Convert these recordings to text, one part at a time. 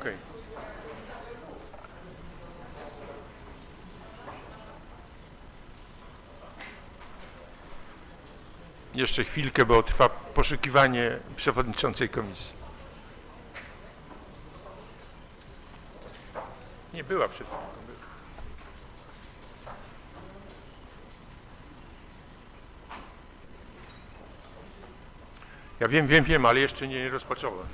Okej. Jeszcze chwilkę, bo trwa poszukiwanie przewodniczącej komisji. Nie była przed chwilą. Ja wiem, ale jeszcze nie rozpocząłem.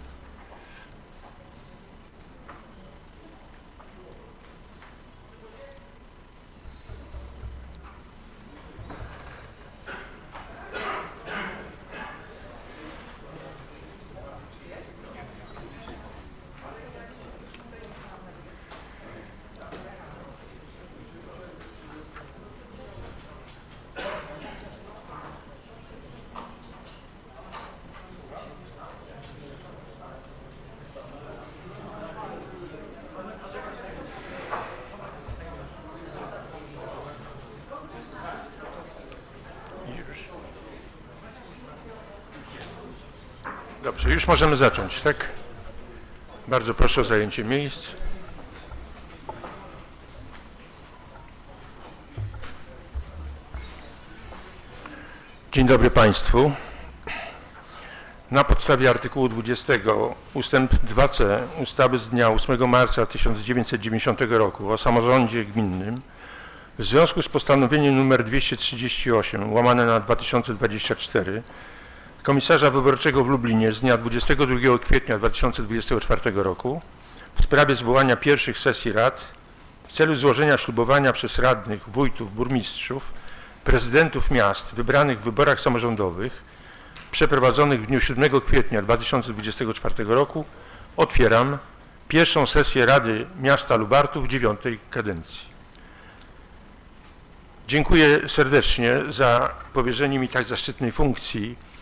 Dobrze, już możemy zacząć, tak? Bardzo proszę o zajęcie miejsc. Dzień dobry Państwu. Na podstawie artykułu 20 ustęp 2c ustawy z dnia 8 marca 1990 roku o samorządzie gminnym w związku z postanowieniem nr 238 łamane na 2024 Komisarza Wyborczego w Lublinie z dnia 22 kwietnia 2024 roku w sprawie zwołania pierwszych sesji rad w celu złożenia ślubowania przez radnych, wójtów, burmistrzów, prezydentów miast wybranych w wyborach samorządowych przeprowadzonych w dniu 7 kwietnia 2024 roku otwieram pierwszą sesję Rady Miasta Lubartów 9. kadencji. Dziękuję serdecznie za powierzenie mi tak zaszczytnej funkcji.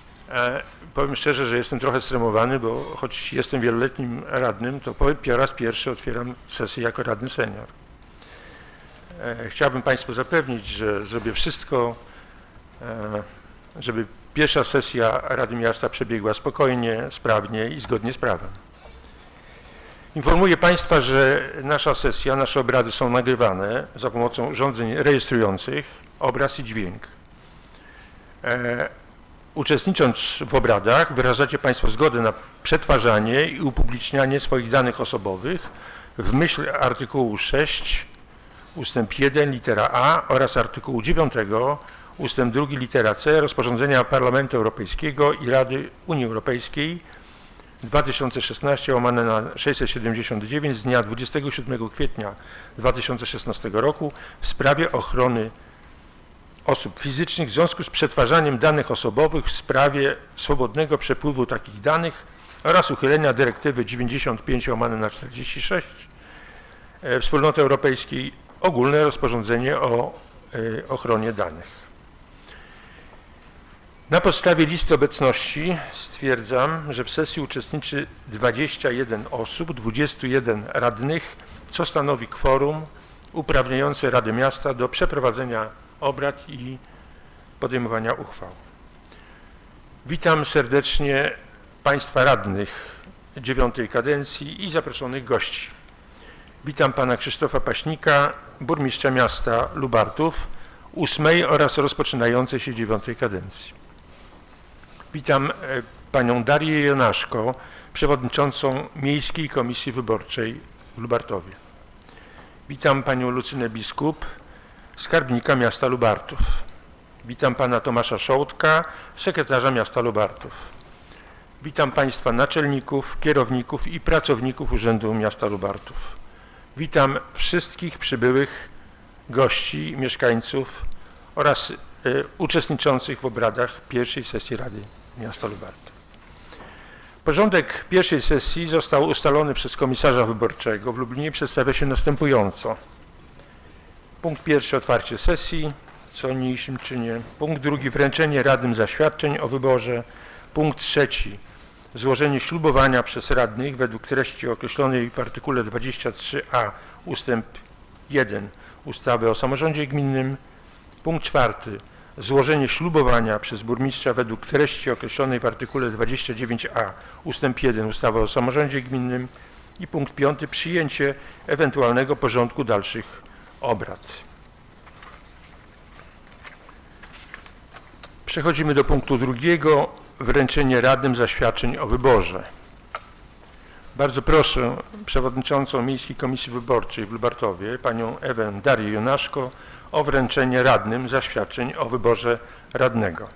Powiem szczerze, że jestem trochę stremowany, bo choć jestem wieloletnim radnym, to po raz pierwszy otwieram sesję jako radny senior. Chciałbym Państwu zapewnić, że zrobię wszystko, żeby pierwsza sesja Rady Miasta przebiegła spokojnie, sprawnie i zgodnie z prawem. Informuję Państwa, że nasza sesja, nasze obrady są nagrywane za pomocą urządzeń rejestrujących obraz i dźwięk. Uczestnicząc w obradach wyrażacie Państwo zgodę na przetwarzanie i upublicznianie swoich danych osobowych w myśl artykułu 6 ustęp 1 litera A oraz artykułu 9 ustęp 2 litera C rozporządzenia Parlamentu Europejskiego i Rady Unii Europejskiej 2016 łamane na 679 z dnia 27 kwietnia 2016 roku w sprawie ochrony osób fizycznych w związku z przetwarzaniem danych osobowych w sprawie swobodnego przepływu takich danych oraz uchylenia dyrektywy 95 łamane na 46 Wspólnoty Europejskiej ogólne rozporządzenie o ochronie danych. Na podstawie listy obecności stwierdzam, że w sesji uczestniczy 21 osób, 21 radnych, co stanowi kworum uprawniające Radę Miasta do przeprowadzenia obrad i podejmowania uchwał. Witam serdecznie Państwa radnych 9. kadencji i zaproszonych gości. Witam Pana Krzysztofa Paśnika, burmistrza miasta Lubartów 8. oraz rozpoczynającej się 9. kadencji. Witam Panią Darię Jonaszko, przewodniczącą Miejskiej Komisji Wyborczej w Lubartowie. Witam Panią Lucynę Biskup, skarbnika miasta Lubartów. Witam Pana Tomasza Szołtka, sekretarza miasta Lubartów. Witam Państwa naczelników, kierowników i pracowników Urzędu Miasta Lubartów. Witam wszystkich przybyłych gości, mieszkańców oraz uczestniczących w obradach pierwszej sesji Rady Miasta Lubartów. Porządek pierwszej sesji został ustalony przez komisarza wyborczego w Lublinie i przedstawia się następująco. Punkt pierwszy otwarcie sesji, co o niniejszym czynię. Punkt drugi wręczenie radnym zaświadczeń o wyborze. Punkt trzeci złożenie ślubowania przez radnych według treści określonej w artykule 23a ustęp 1 ustawy o samorządzie gminnym. Punkt czwarty złożenie ślubowania przez burmistrza według treści określonej w artykule 29a ustęp 1 ustawy o samorządzie gminnym. I punkt 5. Przyjęcie ewentualnego porządku dalszych obrad. Przechodzimy do punktu 2. Wręczenie radnym zaświadczeń o wyborze. Bardzo proszę przewodniczącą Miejskiej Komisji Wyborczej w Lubartowie, panią Ewę Darię Jonaszko, o wręczenie radnym zaświadczeń o wyborze radnego.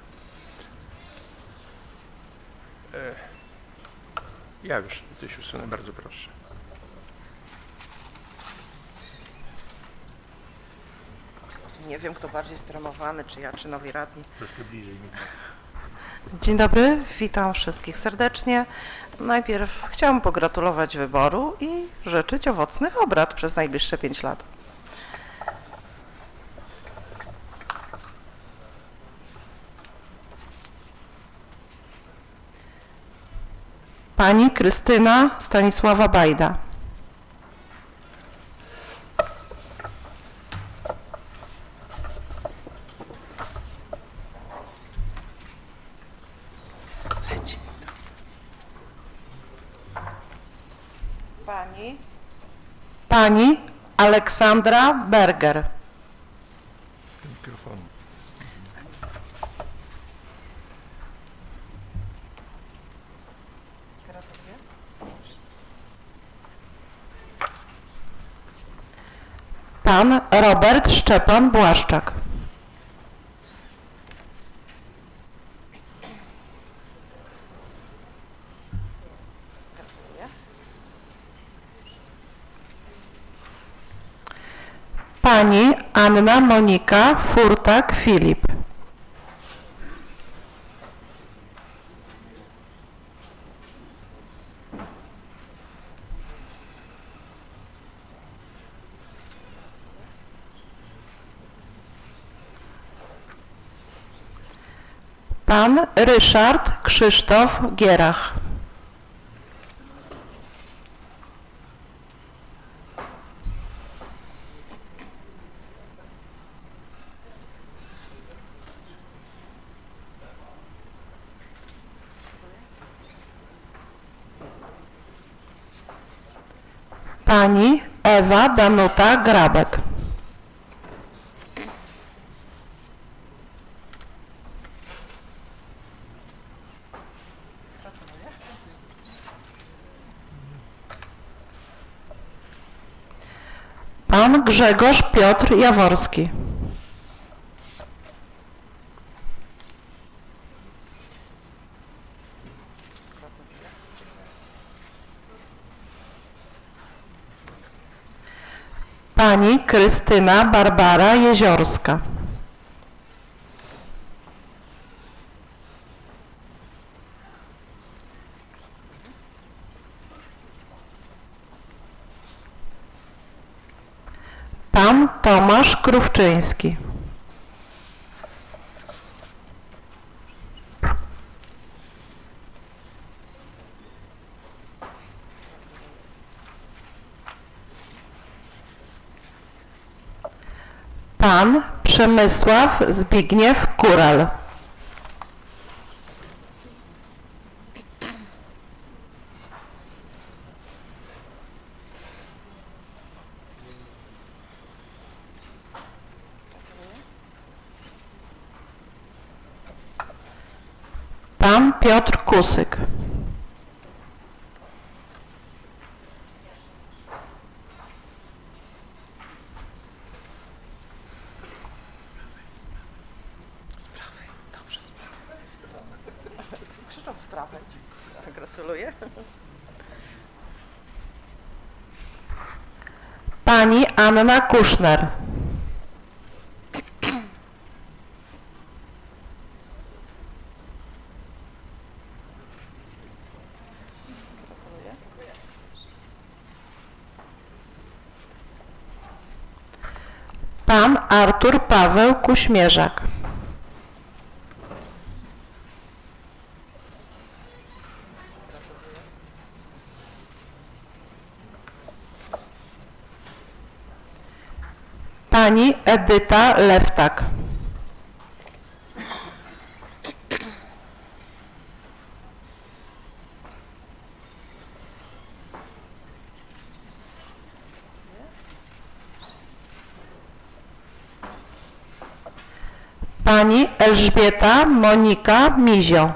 Ja już tutaj usunę, bardzo proszę. Nie wiem, kto bardziej stremowany, czy ja, czy nowi radni. Troszkę bliżej. Dzień dobry, witam wszystkich serdecznie. Najpierw chciałam pogratulować wyboru i życzyć owocnych obrad przez najbliższe 5 lat. Pani Krystyna Stanisława Bajda. Pani Aleksandra Berger. Mikrofon. Pan Robert Szczepan Błaszczak. Pani Anna Monika Furtak-Filip. Pan Ryszard Krzysztof Gierach. Pani Ewa Danuta Grabek. Pan Grzegorz Piotr Jaworski. Pani Krystyna Barbara Jeziorska. Pan Tomasz Krówczyński. Pan Przemysław Zbigniew Kural. Pan Piotr Kusyk. Krzyczą sprawę. Gratuluję. Pani Anna Kuszner. Pan Artur Paweł Kuśmierzak. Pani Edyta Lewtak. Pani Elżbieta Monika Mizio.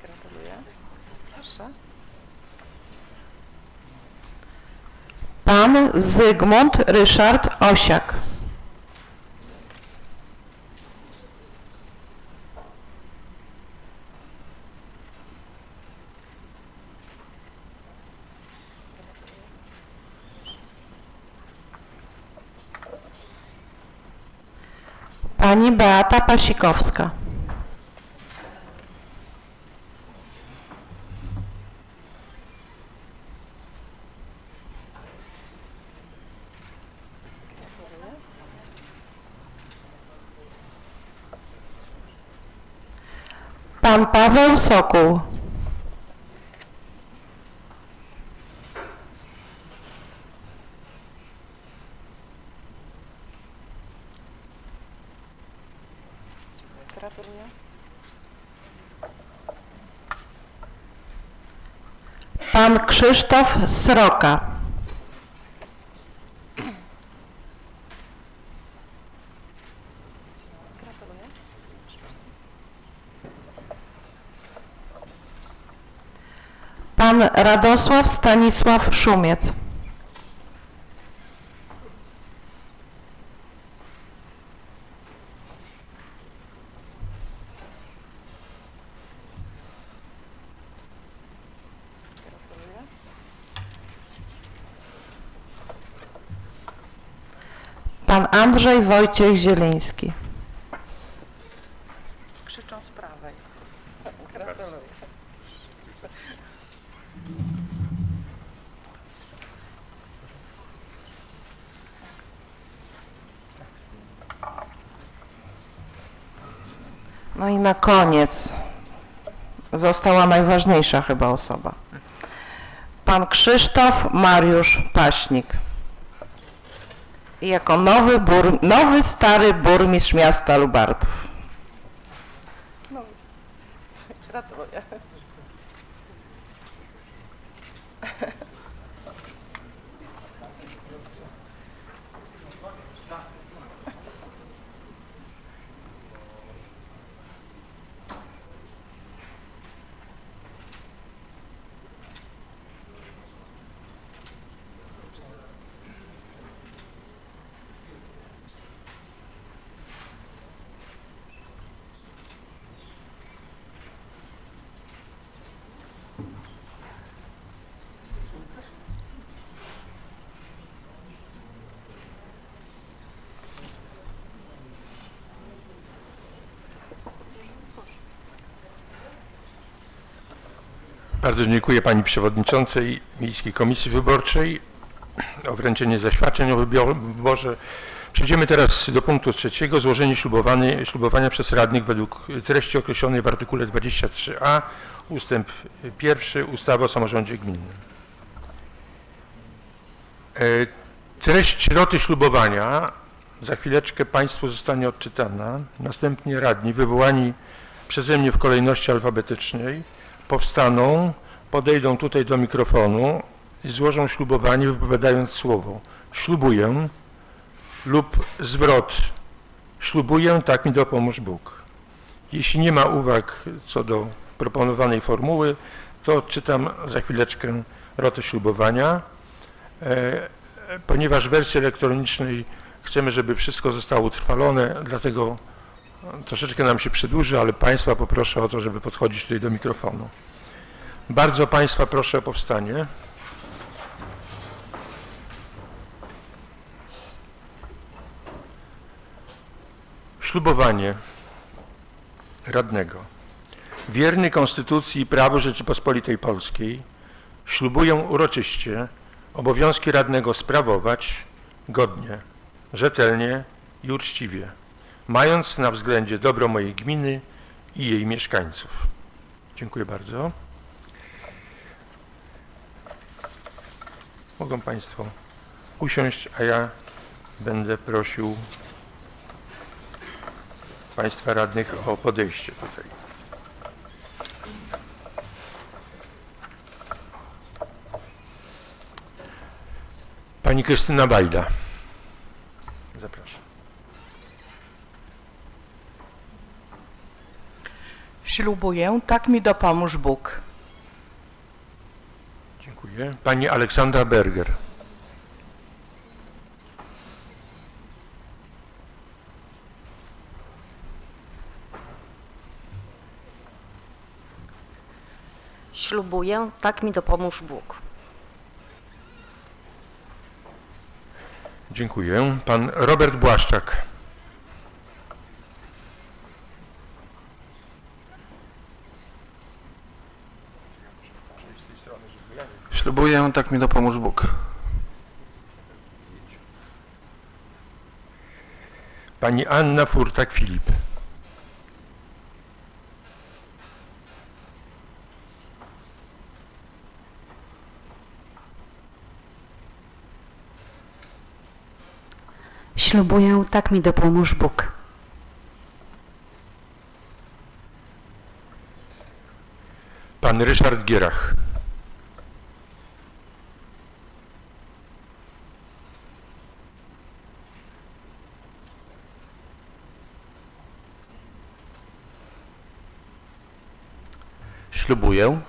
Gratuluję. Proszę. Pan Zygmunt Ryszard Osiak. Pani Beata Pasikowska. Pan Paweł Sokół. Gratuluję. Pan Krzysztof Sroka. Gratuluję. Pan Radosław Stanisław Szumiec. Pan Andrzej Wojciech Zieliński. Krzyczą z prawej. Gratuluję. No i na koniec została najważniejsza chyba osoba. Pan Krzysztof Mariusz Paśnik. I jako nowy stary burmistrz miasta Lubartów. Gratuluję. Bardzo dziękuję Pani Przewodniczącej Miejskiej Komisji Wyborczej o wręczenie zaświadczeń o wyborze. Przejdziemy teraz do punktu trzeciego. Złożenie ślubowania przez radnych według treści określonej w artykule 23a ustęp 1 ustawy o samorządzie gminnym. Treść roty ślubowania za chwileczkę Państwu zostanie odczytana. Następnie radni wywołani przeze mnie w kolejności alfabetycznej powstaną, podejdą tutaj do mikrofonu i złożą ślubowanie, wypowiadając słowo ślubuję lub zwrot ślubuję, tak mi dopomóż Bóg. Jeśli nie ma uwag co do proponowanej formuły, to odczytam za chwileczkę rotę ślubowania. Ponieważ w wersji elektronicznej chcemy, żeby wszystko zostało utrwalone, dlatego troszeczkę nam się przedłuży, ale Państwa poproszę o to, żeby podchodzić tutaj do mikrofonu. Bardzo Państwa proszę o powstanie. Ślubowanie radnego. Wierny Konstytucji i prawu Rzeczypospolitej Polskiej ślubuję uroczyście obowiązki radnego sprawować godnie, rzetelnie i uczciwie, mając na względzie dobro mojej gminy i jej mieszkańców. Dziękuję bardzo. Mogą Państwo usiąść, a ja będę prosił Państwa radnych o podejście tutaj. Pani Krystyna Bajda. Zapraszam. Ślubuję, tak mi dopomóż Bóg. Dziękuję. Pani Aleksandra Berger. Ślubuję, tak mi dopomóż Bóg. Dziękuję. Pan Robert Błaszczak. Ślubuję, tak mi dopomóż Bóg. Pani Anna Furtak-Filip. Ślubuję, tak mi dopomóż Bóg. Pan Ryszard Gierach. Ślubuję.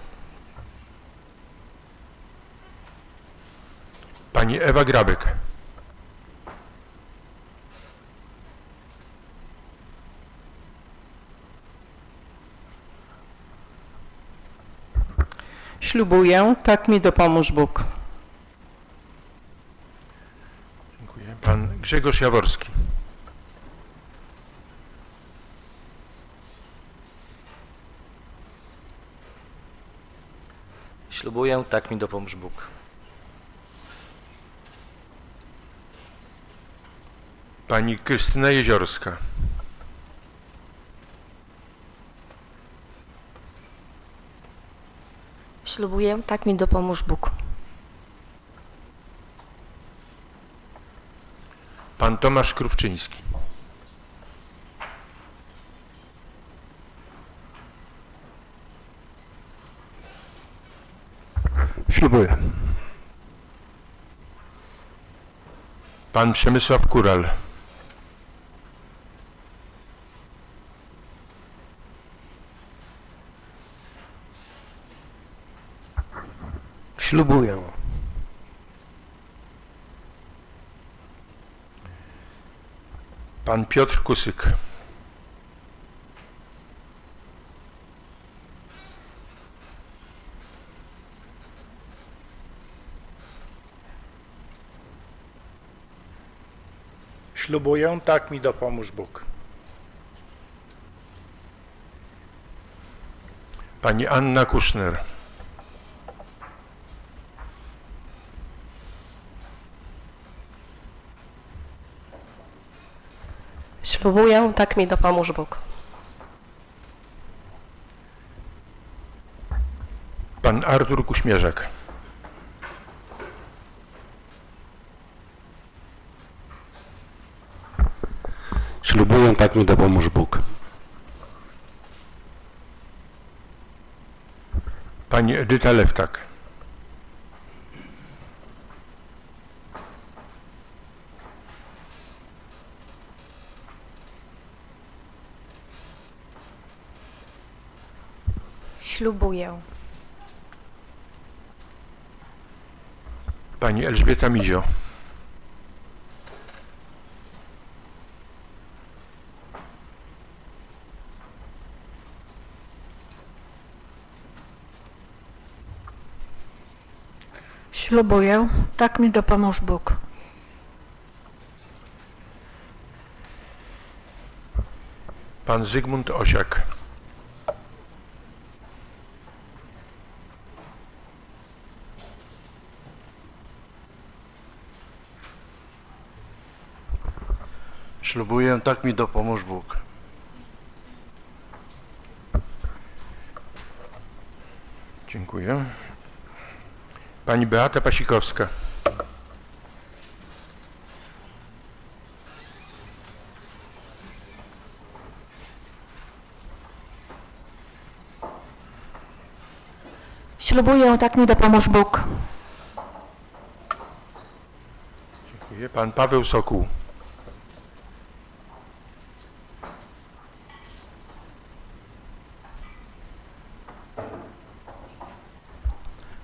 Pani Ewa Grabek. Ślubuję, tak mi dopomóż Bóg. Dziękuję. Pan Grzegorz Jaworski. Ślubuję, tak mi dopomóż Bóg. Pani Krystyna Jeziorska. Ślubuję, tak mi dopomóż Bóg. Pan Tomasz Krówczyński. Ślubuję. Pan Przemysław Kural. Ślubuję. Pan Piotr Kusyk. Ślubuję, tak mi dopomóż Bóg. Pani Anna Kuszner. Ślubuję, tak mi dopomóż Bóg. Pan Artur Kuśmierzak. Ślubuję, tak mi dopomóż Bóg. Pani Edyta Lewtak. Ślubuję. Pani Elżbieta Mizio. Ślubuję, tak mi dopomóż Bóg. Pan Zygmunt Osiak. Ślubuję, tak mi dopomóż Bóg. Dziękuję. Pani Beata Pasikowska. Ślubuję, tak mi dopomóż Bóg. Pan Paweł Sokół.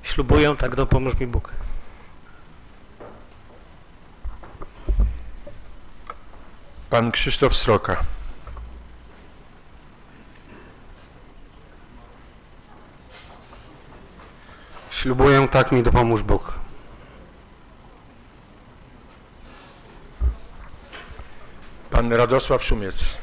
Ślubuję, tak dopomóż mi Bóg. Pan Krzysztof Sroka. Ślubuję, tak mi dopomóż Bóg. Pan Radosław Szumiec.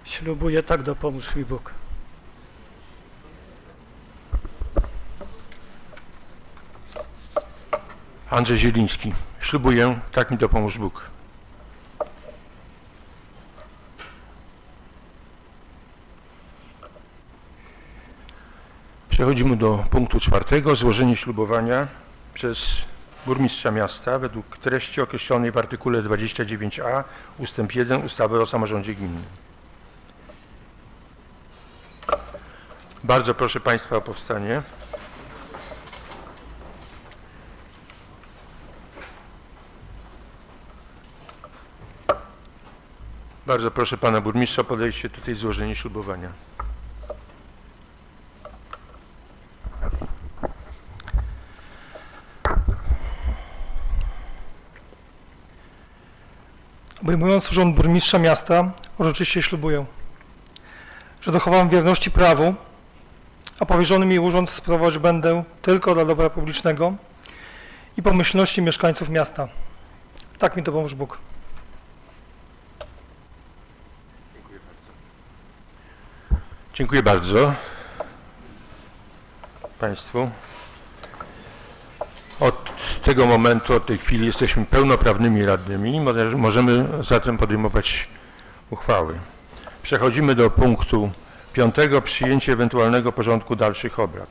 Ślubuję, tak dopomóż mi Bóg. Andrzej Zieliński. Ślubuję, tak mi dopomóż Bóg. Przechodzimy do punktu 4. Złożenie ślubowania przez burmistrza miasta według treści określonej w artykule 29a ustęp 1 ustawy o samorządzie gminnym. Bardzo proszę Państwa o powstanie. Bardzo proszę Pana Burmistrza o podejście tutaj złożenie ślubowania. Obejmując urząd burmistrza miasta, uroczyście ślubuję, że dochowam wierności prawu, a powierzony mi urząd sprawować będę tylko dla dobra publicznego i pomyślności mieszkańców miasta. Tak mi dopomóż Bóg. Dziękuję bardzo Państwu. Od tego momentu, od tej chwili jesteśmy pełnoprawnymi radnymi. Możemy zatem podejmować uchwały. Przechodzimy do punktu 5. Przyjęcie ewentualnego porządku dalszych obrad.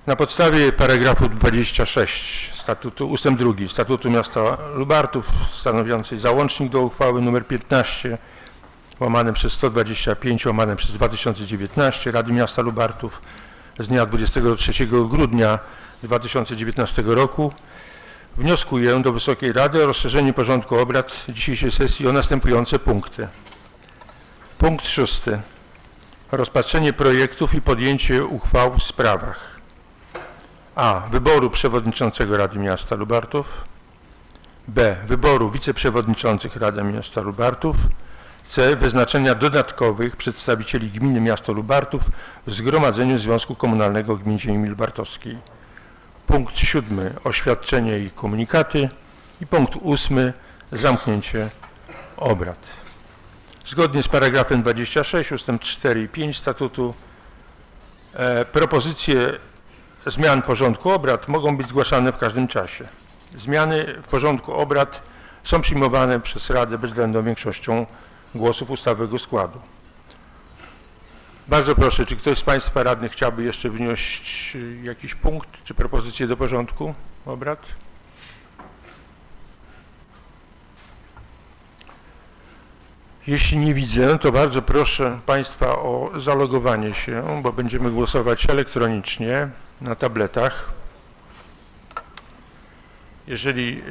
Na podstawie paragrafu 26 statutu, ustęp 2 Statutu Miasta Lubartów stanowiącej załącznik do uchwały nr 15 łamane przez 125 łamane przez 2019 Rady Miasta Lubartów z dnia 23 grudnia 2019 roku wnioskuję do Wysokiej Rady o rozszerzenie porządku obrad dzisiejszej sesji o następujące punkty. Punkt 6. Rozpatrzenie projektów i podjęcie uchwał w sprawach a. Wyboru przewodniczącego Rady Miasta Lubartów, b. Wyboru wiceprzewodniczących Rady Miasta Lubartów, c. Wyznaczenia dodatkowych przedstawicieli gminy Miasto Lubartów w Zgromadzeniu Związku Komunalnego Gmin Ziemi Lubartowskiej. Punkt 7. Oświadczenie i komunikaty. I punkt 8. Zamknięcie obrad. Zgodnie z paragrafem 26 ustęp 4 i 5 statutu propozycje zmian porządku obrad mogą być zgłaszane w każdym czasie. Zmiany w porządku obrad są przyjmowane przez Radę bezwzględną większością głosów ustawowego składu. Bardzo proszę, czy ktoś z Państwa radnych chciałby jeszcze wnieść jakiś punkt czy propozycję do porządku obrad? Jeśli nie widzę, to bardzo proszę Państwa o zalogowanie się, bo będziemy głosować elektronicznie na tabletach. Jeżeli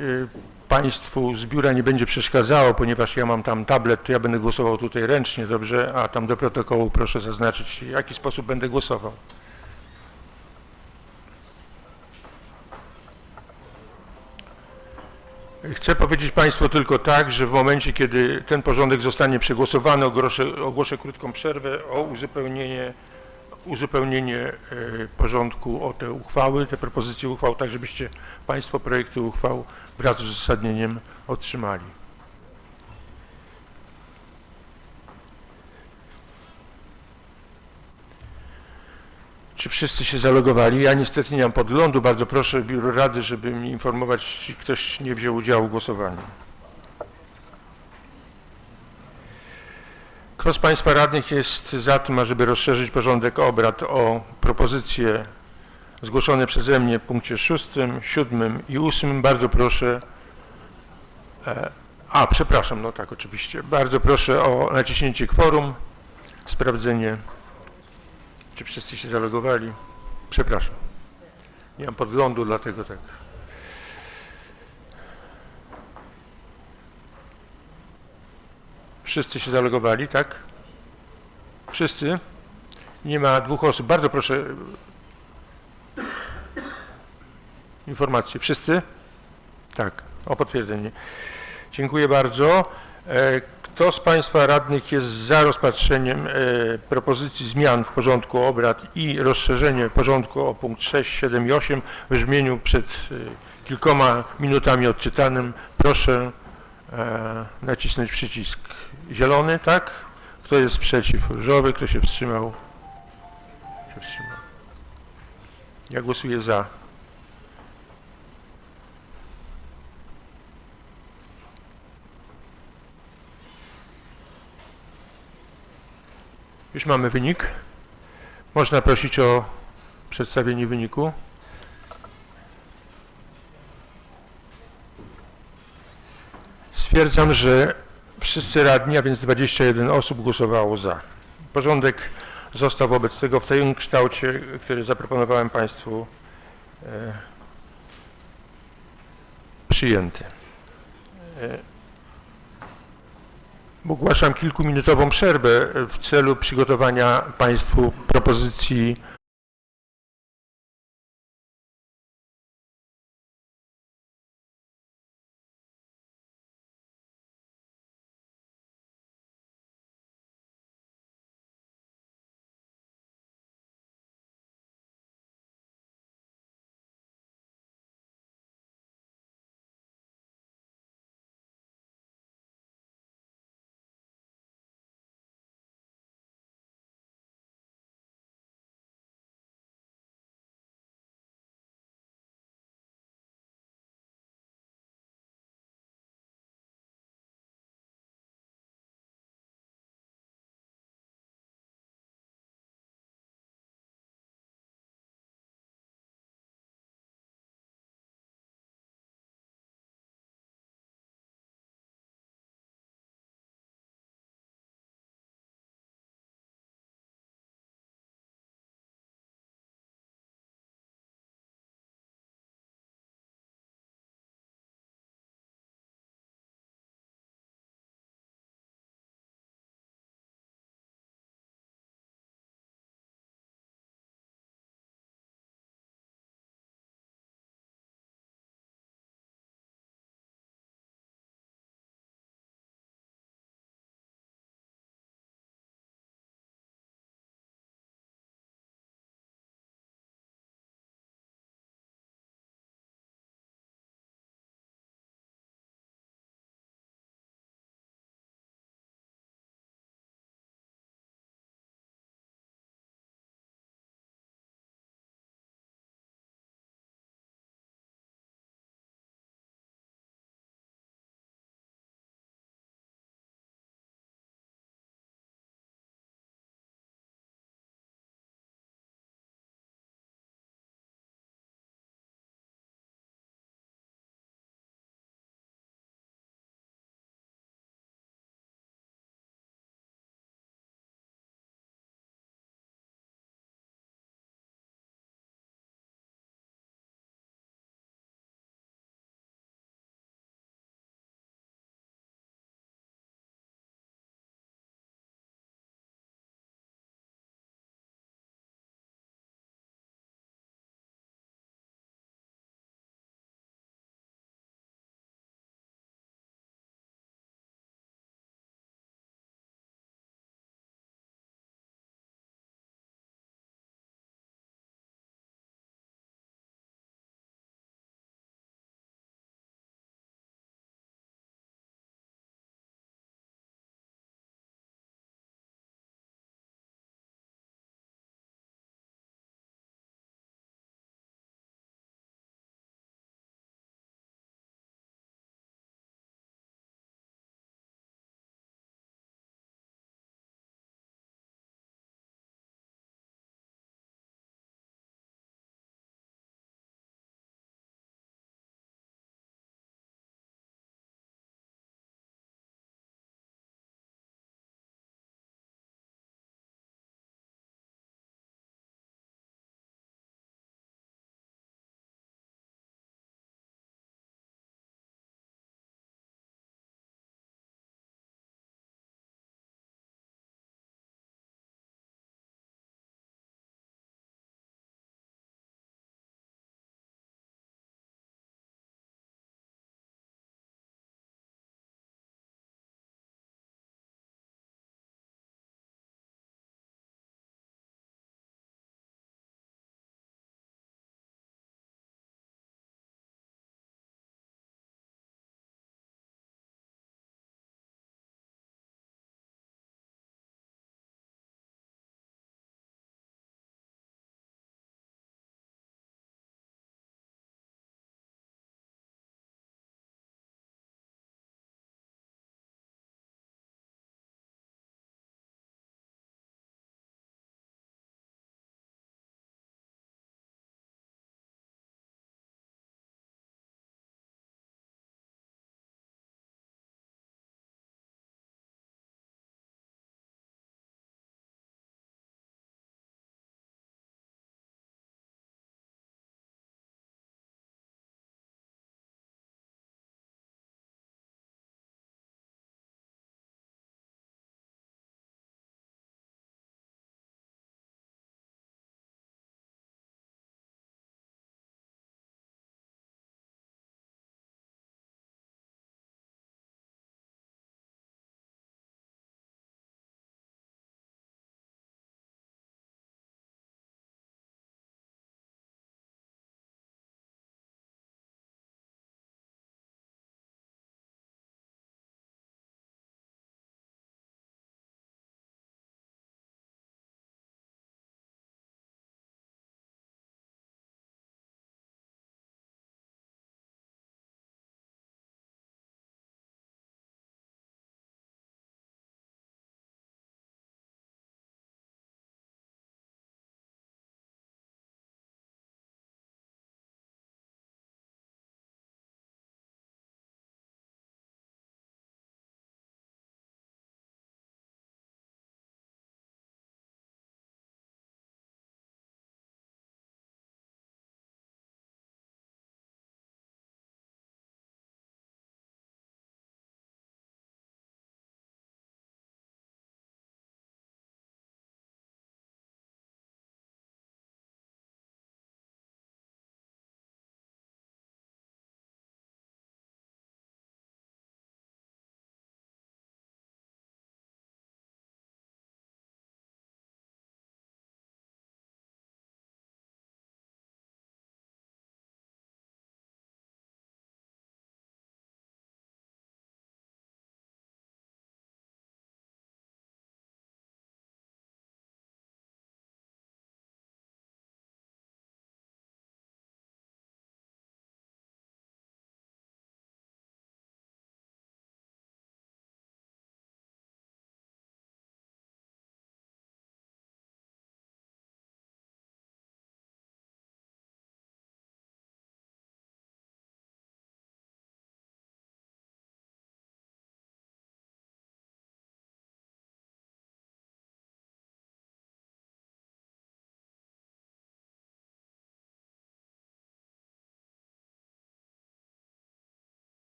Państwu z biura nie będzie przeszkadzało, ponieważ ja mam tam tablet, to ja będę głosował tutaj ręcznie, dobrze? A tam do protokołu proszę zaznaczyć, w jaki sposób będę głosował. Chcę powiedzieć Państwu tylko tak, że w momencie, kiedy ten porządek zostanie przegłosowany, ogłoszę krótką przerwę o uzupełnienie porządku o te uchwały, te propozycje uchwał, tak żebyście Państwo projekty uchwał wraz z uzasadnieniem otrzymali. Czy wszyscy się zalogowali? Ja niestety nie mam podglądu. Bardzo proszę Biuro Rady, żeby mi informować, czy ktoś nie wziął udziału w głosowaniu. Kto z Państwa radnych jest za tym, ażeby rozszerzyć porządek obrad o propozycje zgłoszone przeze mnie w punkcie 6, 7 i 8? Bardzo proszę, A, przepraszam, no tak, oczywiście. Bardzo proszę o naciśnięcie kworum, sprawdzenie, czy wszyscy się zalogowali. Przepraszam. Nie mam podglądu, dlatego tak. Wszyscy się zalogowali, tak? Wszyscy? Nie ma 2 osób. Bardzo proszę informacje. Wszyscy? Tak, o potwierdzenie. Dziękuję bardzo. Kto z Państwa radnych jest za rozpatrzeniem propozycji zmian w porządku obrad i rozszerzenie porządku o punkt 6, 7 i 8 w brzmieniu przed kilkoma minutami odczytanym? Proszę nacisnąć przycisk zielony, tak? Kto jest przeciw? Różowy. Kto się wstrzymał? Ja głosuję za. Już mamy wynik. Można prosić o przedstawienie wyniku. Stwierdzam, że wszyscy radni, a więc 21 osób głosowało za. Porządek został wobec tego w tym kształcie, który zaproponowałem Państwu, przyjęty. Ogłaszam kilkuminutową przerwę w celu przygotowania Państwu propozycji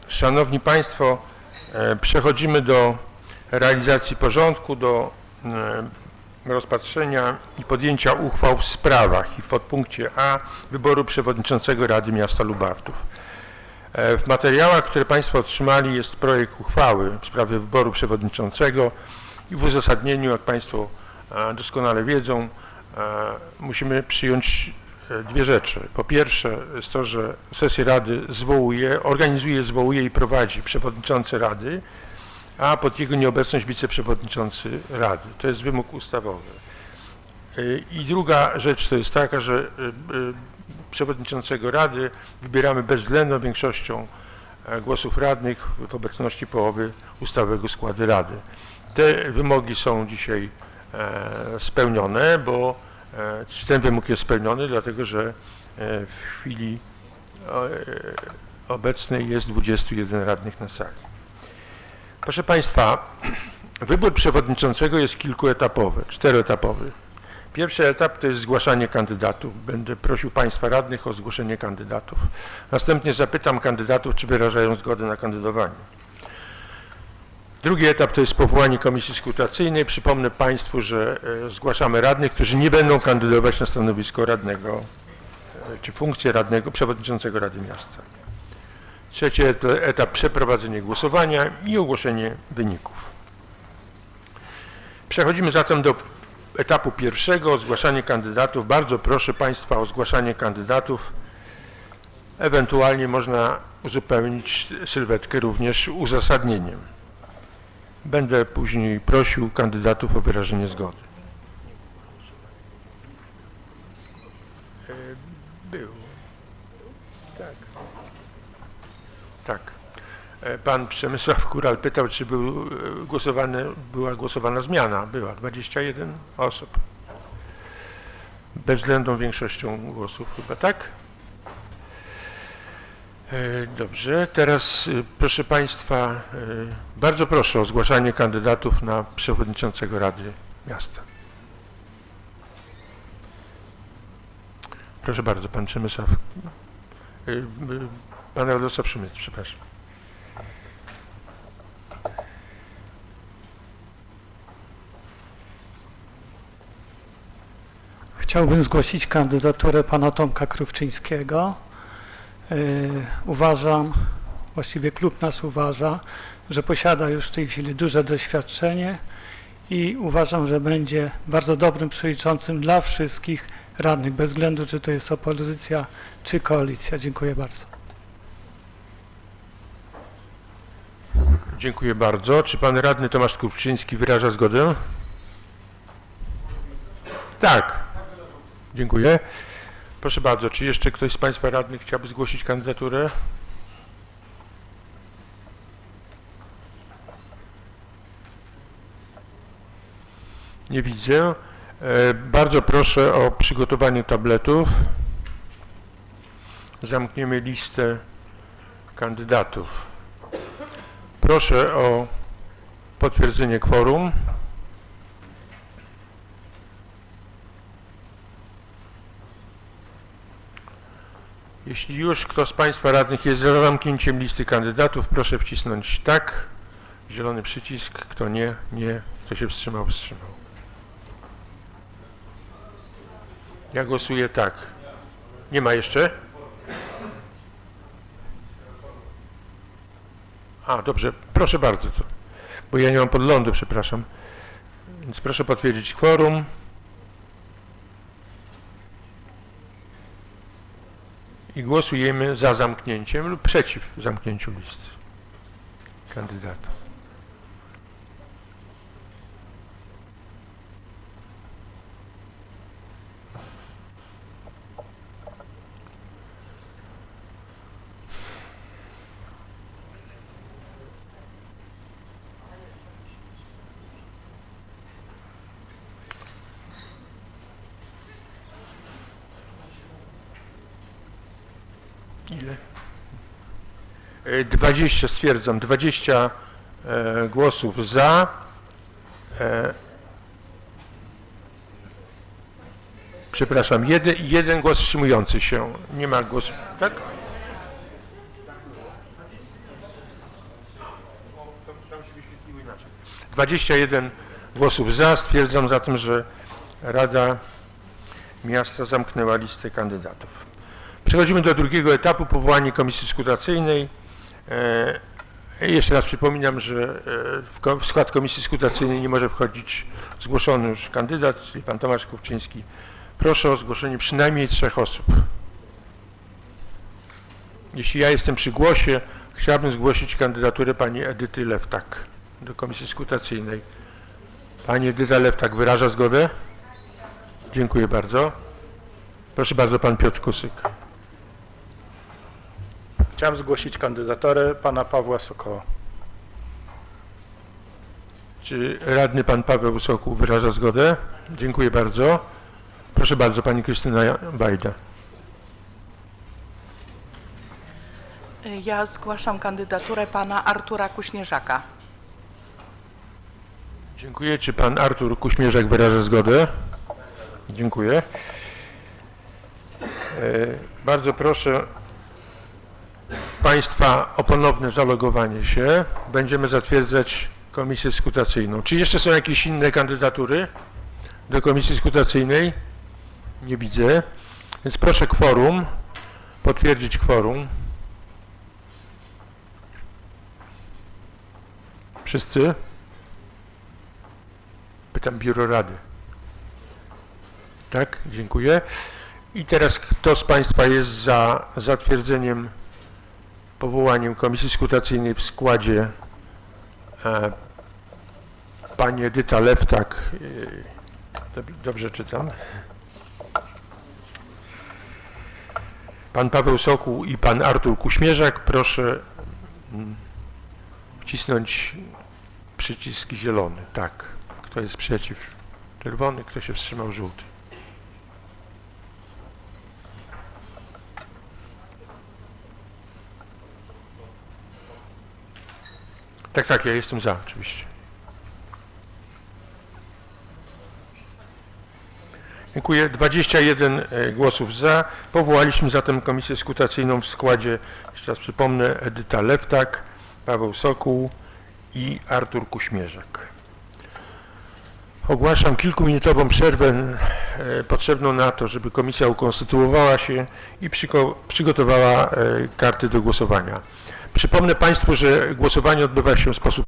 Szanowni Państwo, przechodzimy do realizacji porządku, do rozpatrzenia i podjęcia uchwał w sprawach i w podpunkcie A wyboru przewodniczącego Rady Miasta Lubartów. W materiałach, które Państwo otrzymali, jest projekt uchwały w sprawie wyboru przewodniczącego i w uzasadnieniu, jak Państwo doskonale wiedzą, musimy przyjąć dwie rzeczy. Po pierwsze jest to, że sesję Rady zwołuje i prowadzi przewodniczący Rady, a pod jego nieobecność wiceprzewodniczący Rady. To jest wymóg ustawowy. I druga rzecz to jest taka, że przewodniczącego Rady wybieramy bezwzględną większością głosów radnych w obecności połowy ustawowego składu Rady. Te wymogi są dzisiaj spełnione, bo ten wymóg jest spełniony, dlatego że w chwili obecnej jest 21 radnych na sali. Proszę Państwa, wybór przewodniczącego jest kilkuetapowy, 4-etapowy. Pierwszy etap to jest zgłaszanie kandydatów. Będę prosił Państwa radnych o zgłoszenie kandydatów. Następnie zapytam kandydatów, czy wyrażają zgodę na kandydowanie. Drugi etap to jest powołanie komisji skrutacyjnej. Przypomnę Państwu, że zgłaszamy radnych, którzy nie będą kandydować na stanowisko radnego, czy funkcję radnego, przewodniczącego Rady Miasta. Trzeci etap przeprowadzenie głosowania i ogłoszenie wyników. Przechodzimy zatem do etapu pierwszego, zgłaszanie kandydatów. Bardzo proszę Państwa o zgłaszanie kandydatów. Ewentualnie można uzupełnić sylwetkę również uzasadnieniem. Będę później prosił kandydatów o wyrażenie zgody. Było. Tak. Tak. Pan Przemysław Kural pytał, czy była głosowana zmiana. Była 21 osób. Bezwzględną większością głosów chyba, tak? Dobrze, teraz proszę Państwa, bardzo proszę o zgłaszanie kandydatów na przewodniczącego Rady Miasta. Proszę bardzo, pan Przemysław, pan Radosław Szymyc, przepraszam. Chciałbym zgłosić kandydaturę pana Tomka Krówczyńskiego. Uważam, właściwie klub nas uważa, że posiada już w tej chwili duże doświadczenie i uważam, że będzie bardzo dobrym przewodniczącym dla wszystkich radnych, bez względu czy to jest opozycja, czy koalicja. Dziękuję bardzo. Dziękuję bardzo. Czy pan radny Tomasz Krówczyński wyraża zgodę? Tak. Dziękuję. Proszę bardzo, czy jeszcze ktoś z Państwa radnych chciałby zgłosić kandydaturę? Nie widzę. Bardzo proszę o przygotowanie tabletów. Zamkniemy listę kandydatów. Proszę o potwierdzenie kworum. Jeśli już kto z Państwa radnych jest za zamknięciem listy kandydatów, proszę wcisnąć tak, zielony przycisk, kto nie, nie, kto się wstrzymał, wstrzymał. Ja głosuję tak. Nie ma jeszcze? A, dobrze, proszę bardzo, bo ja nie mam podglądu, przepraszam. Więc proszę potwierdzić kworum. I głosujemy za zamknięciem lub przeciw zamknięciu listy kandydatów. Ile? 20, stwierdzam, 20 głosów za, przepraszam, jeden głos wstrzymujący się, nie ma głosu, tak? 21 głosów za. Stwierdzam zatem, że Rada Miasta zamknęła listę kandydatów. Przechodzimy do drugiego etapu, powołanie komisji skrutacyjnej. Jeszcze raz przypominam, że w skład komisji skrutacyjnej nie może wchodzić zgłoszony już kandydat, czyli pan Tomasz Kuwczyński. Proszę o zgłoszenie przynajmniej 3 osób. Jeśli ja jestem przy głosie, chciałbym zgłosić kandydaturę pani Edyty Lewtak do komisji skrutacyjnej. Pani Edyta Lewtak wyraża zgodę? Dziękuję bardzo. Proszę bardzo, pan Piotr Kusyk. Chciałem zgłosić kandydaturę pana Pawła Sokoła. Czy radny pan Paweł Sokół wyraża zgodę? Dziękuję bardzo. Proszę bardzo, pani Krystyna Bajda. Ja zgłaszam kandydaturę pana Artura Kuśnierzaka. Dziękuję. Czy pan Artur Kuśmierzak wyraża zgodę? Dziękuję. Bardzo proszę państwa o ponowne zalogowanie się. Będziemy zatwierdzać komisję skrutacyjną. Czy jeszcze są jakieś inne kandydatury do komisji skrutacyjnej? Nie widzę. Więc proszę kworum, potwierdzić kworum. Wszyscy? Pytam biuro rady. Tak, dziękuję. I teraz kto z państwa jest za zatwierdzeniem, powołaniem komisji skrutacyjnej w składzie pani Edyta Lewtak, dobrze czytam, pan Paweł Sokół i pan Artur Kuśmierzak, proszę wcisnąć przycisk zielony. Tak. Kto jest przeciw? Czerwony. Kto się wstrzymał? Żółty. Tak, tak, ja jestem za, oczywiście. Dziękuję. 21 głosów za. Powołaliśmy zatem komisję skrutacyjną w składzie, jeszcze raz przypomnę, Edyta Lewtak, Paweł Sokół i Artur Kuśmierzak. Ogłaszam kilkuminutową przerwę potrzebną na to, żeby komisja ukonstytuowała się i przygotowała karty do głosowania. Przypomnę państwu, że głosowanie odbywa się w sposób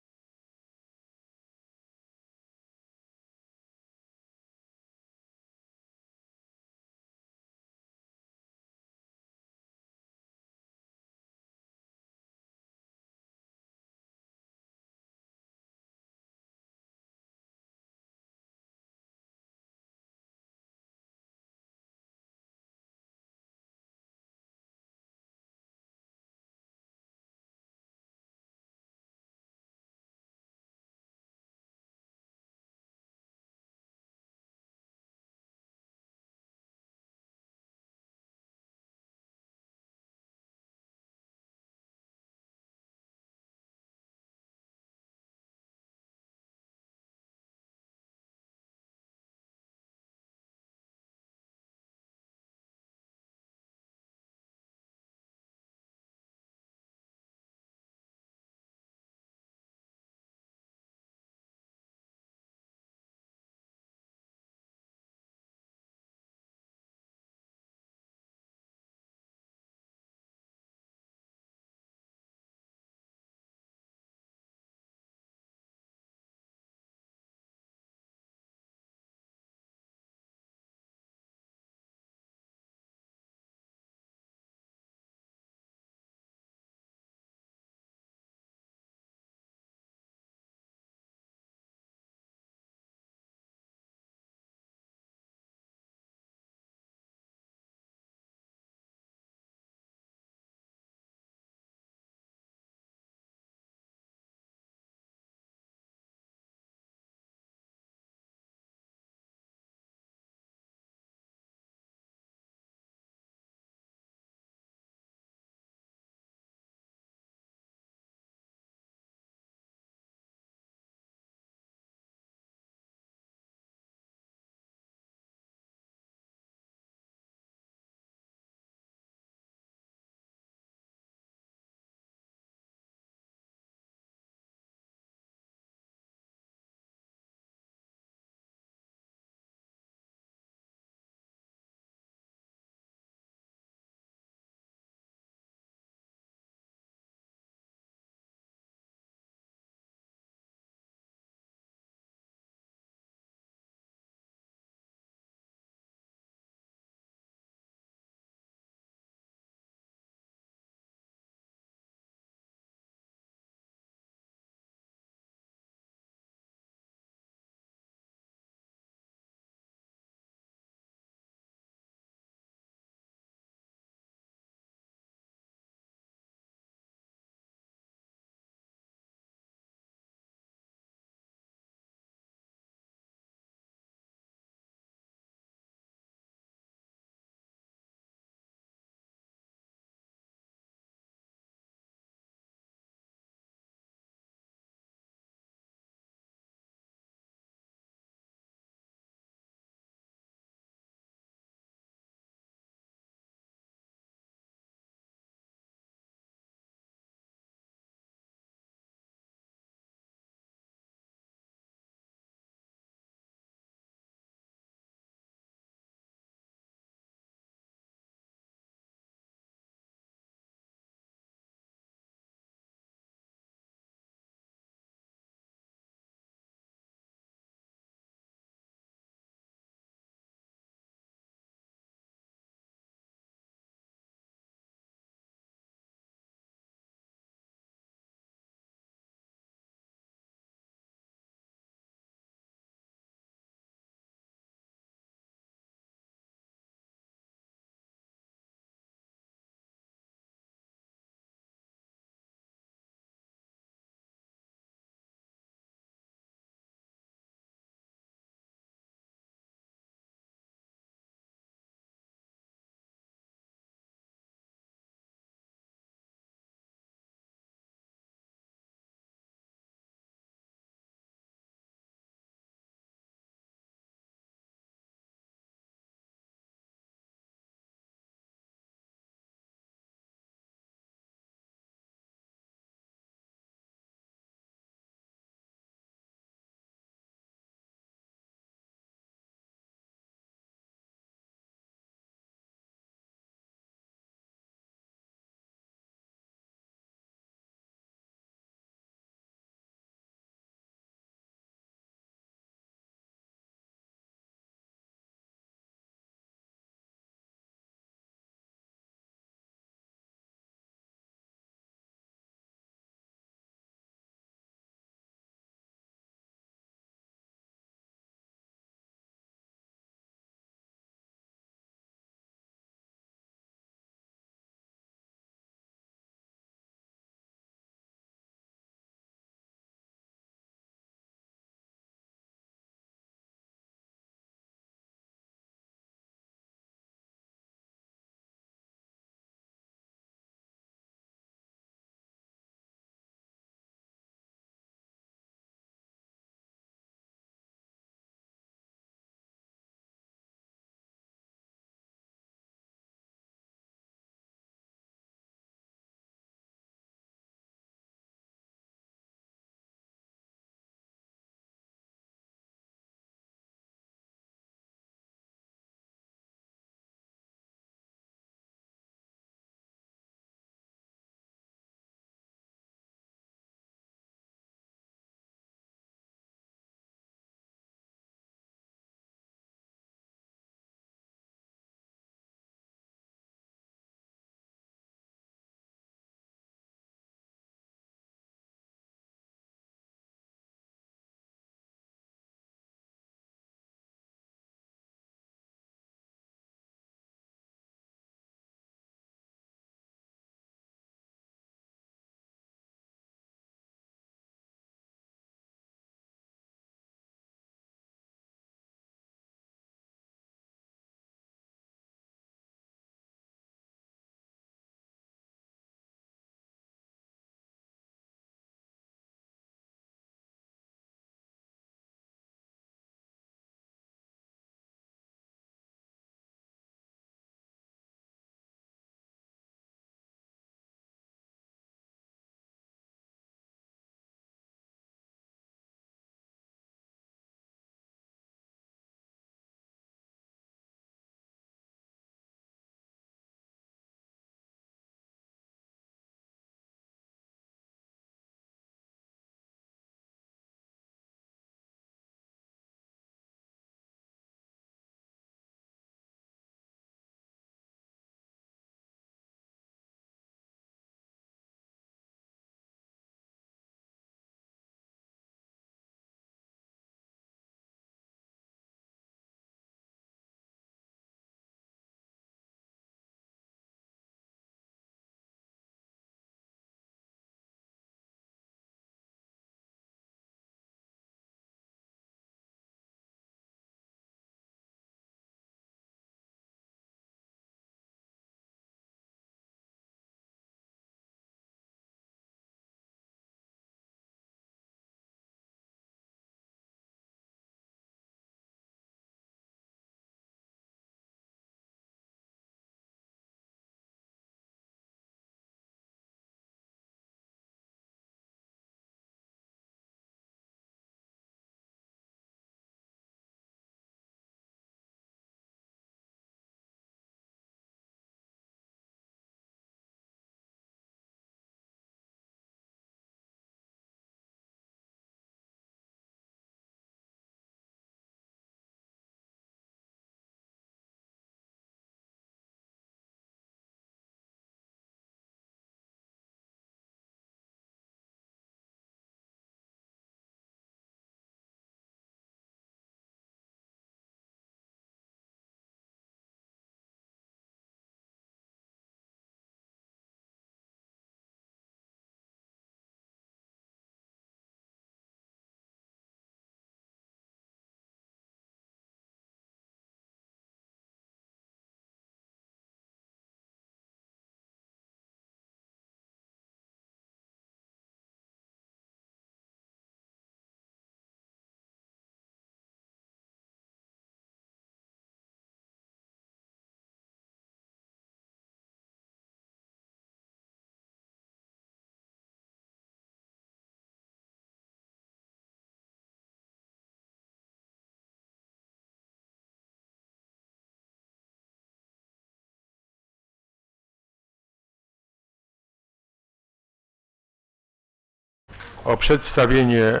o przedstawienie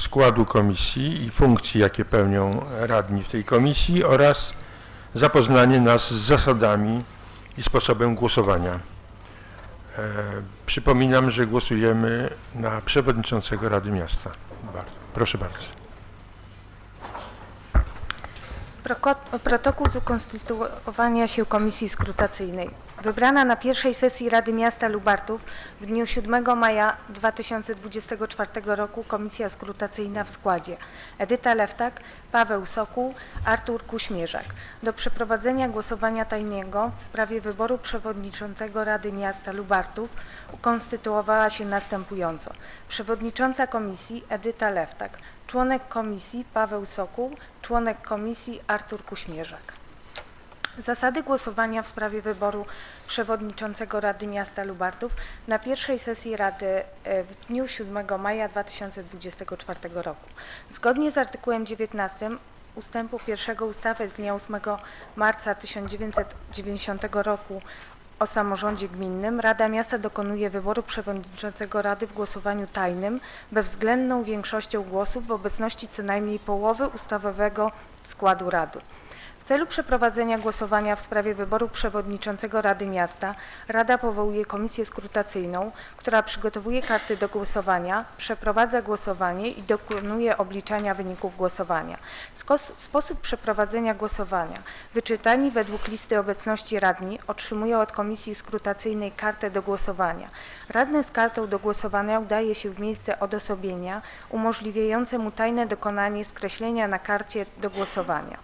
składu komisji i funkcji, jakie pełnią radni w tej komisji oraz zapoznanie nas z zasadami i sposobem głosowania. Przypominam, że głosujemy na przewodniczącego Rady Miasta. Proszę bardzo. Protokół z ukonstytuowania się Komisji Skrutacyjnej. Wybrana na pierwszej sesji Rady Miasta Lubartów w dniu 7 maja 2024 roku Komisja Skrutacyjna w składzie: Edyta Lewtak, Paweł Sokół, Artur Kuśmierzak. Do przeprowadzenia głosowania tajnego w sprawie wyboru przewodniczącego Rady Miasta Lubartów ukonstytuowała się następująco: przewodnicząca komisji Edyta Lewtak, członek komisji Paweł Sokół, członek komisji Artur Kuśmierzak. Zasady głosowania w sprawie wyboru przewodniczącego Rady Miasta Lubartów na pierwszej sesji Rady w dniu 7 maja 2024 roku. Zgodnie z artykułem 19 ustępu 1 ustawy z dnia 8 marca 1990 roku o samorządzie gminnym Rada Miasta dokonuje wyboru przewodniczącego Rady w głosowaniu tajnym bezwzględną większością głosów w obecności co najmniej połowy ustawowego składu Rady. W celu przeprowadzenia głosowania w sprawie wyboru przewodniczącego Rady Miasta Rada powołuje komisję skrutacyjną, która przygotowuje karty do głosowania, przeprowadza głosowanie i dokonuje obliczania wyników głosowania. Sposób przeprowadzenia głosowania. Wyczytani według listy obecności radni otrzymują od komisji skrutacyjnej kartę do głosowania. Radny z kartą do głosowania udaje się w miejsce odosobienia umożliwiające mu tajne dokonanie skreślenia na karcie do głosowania.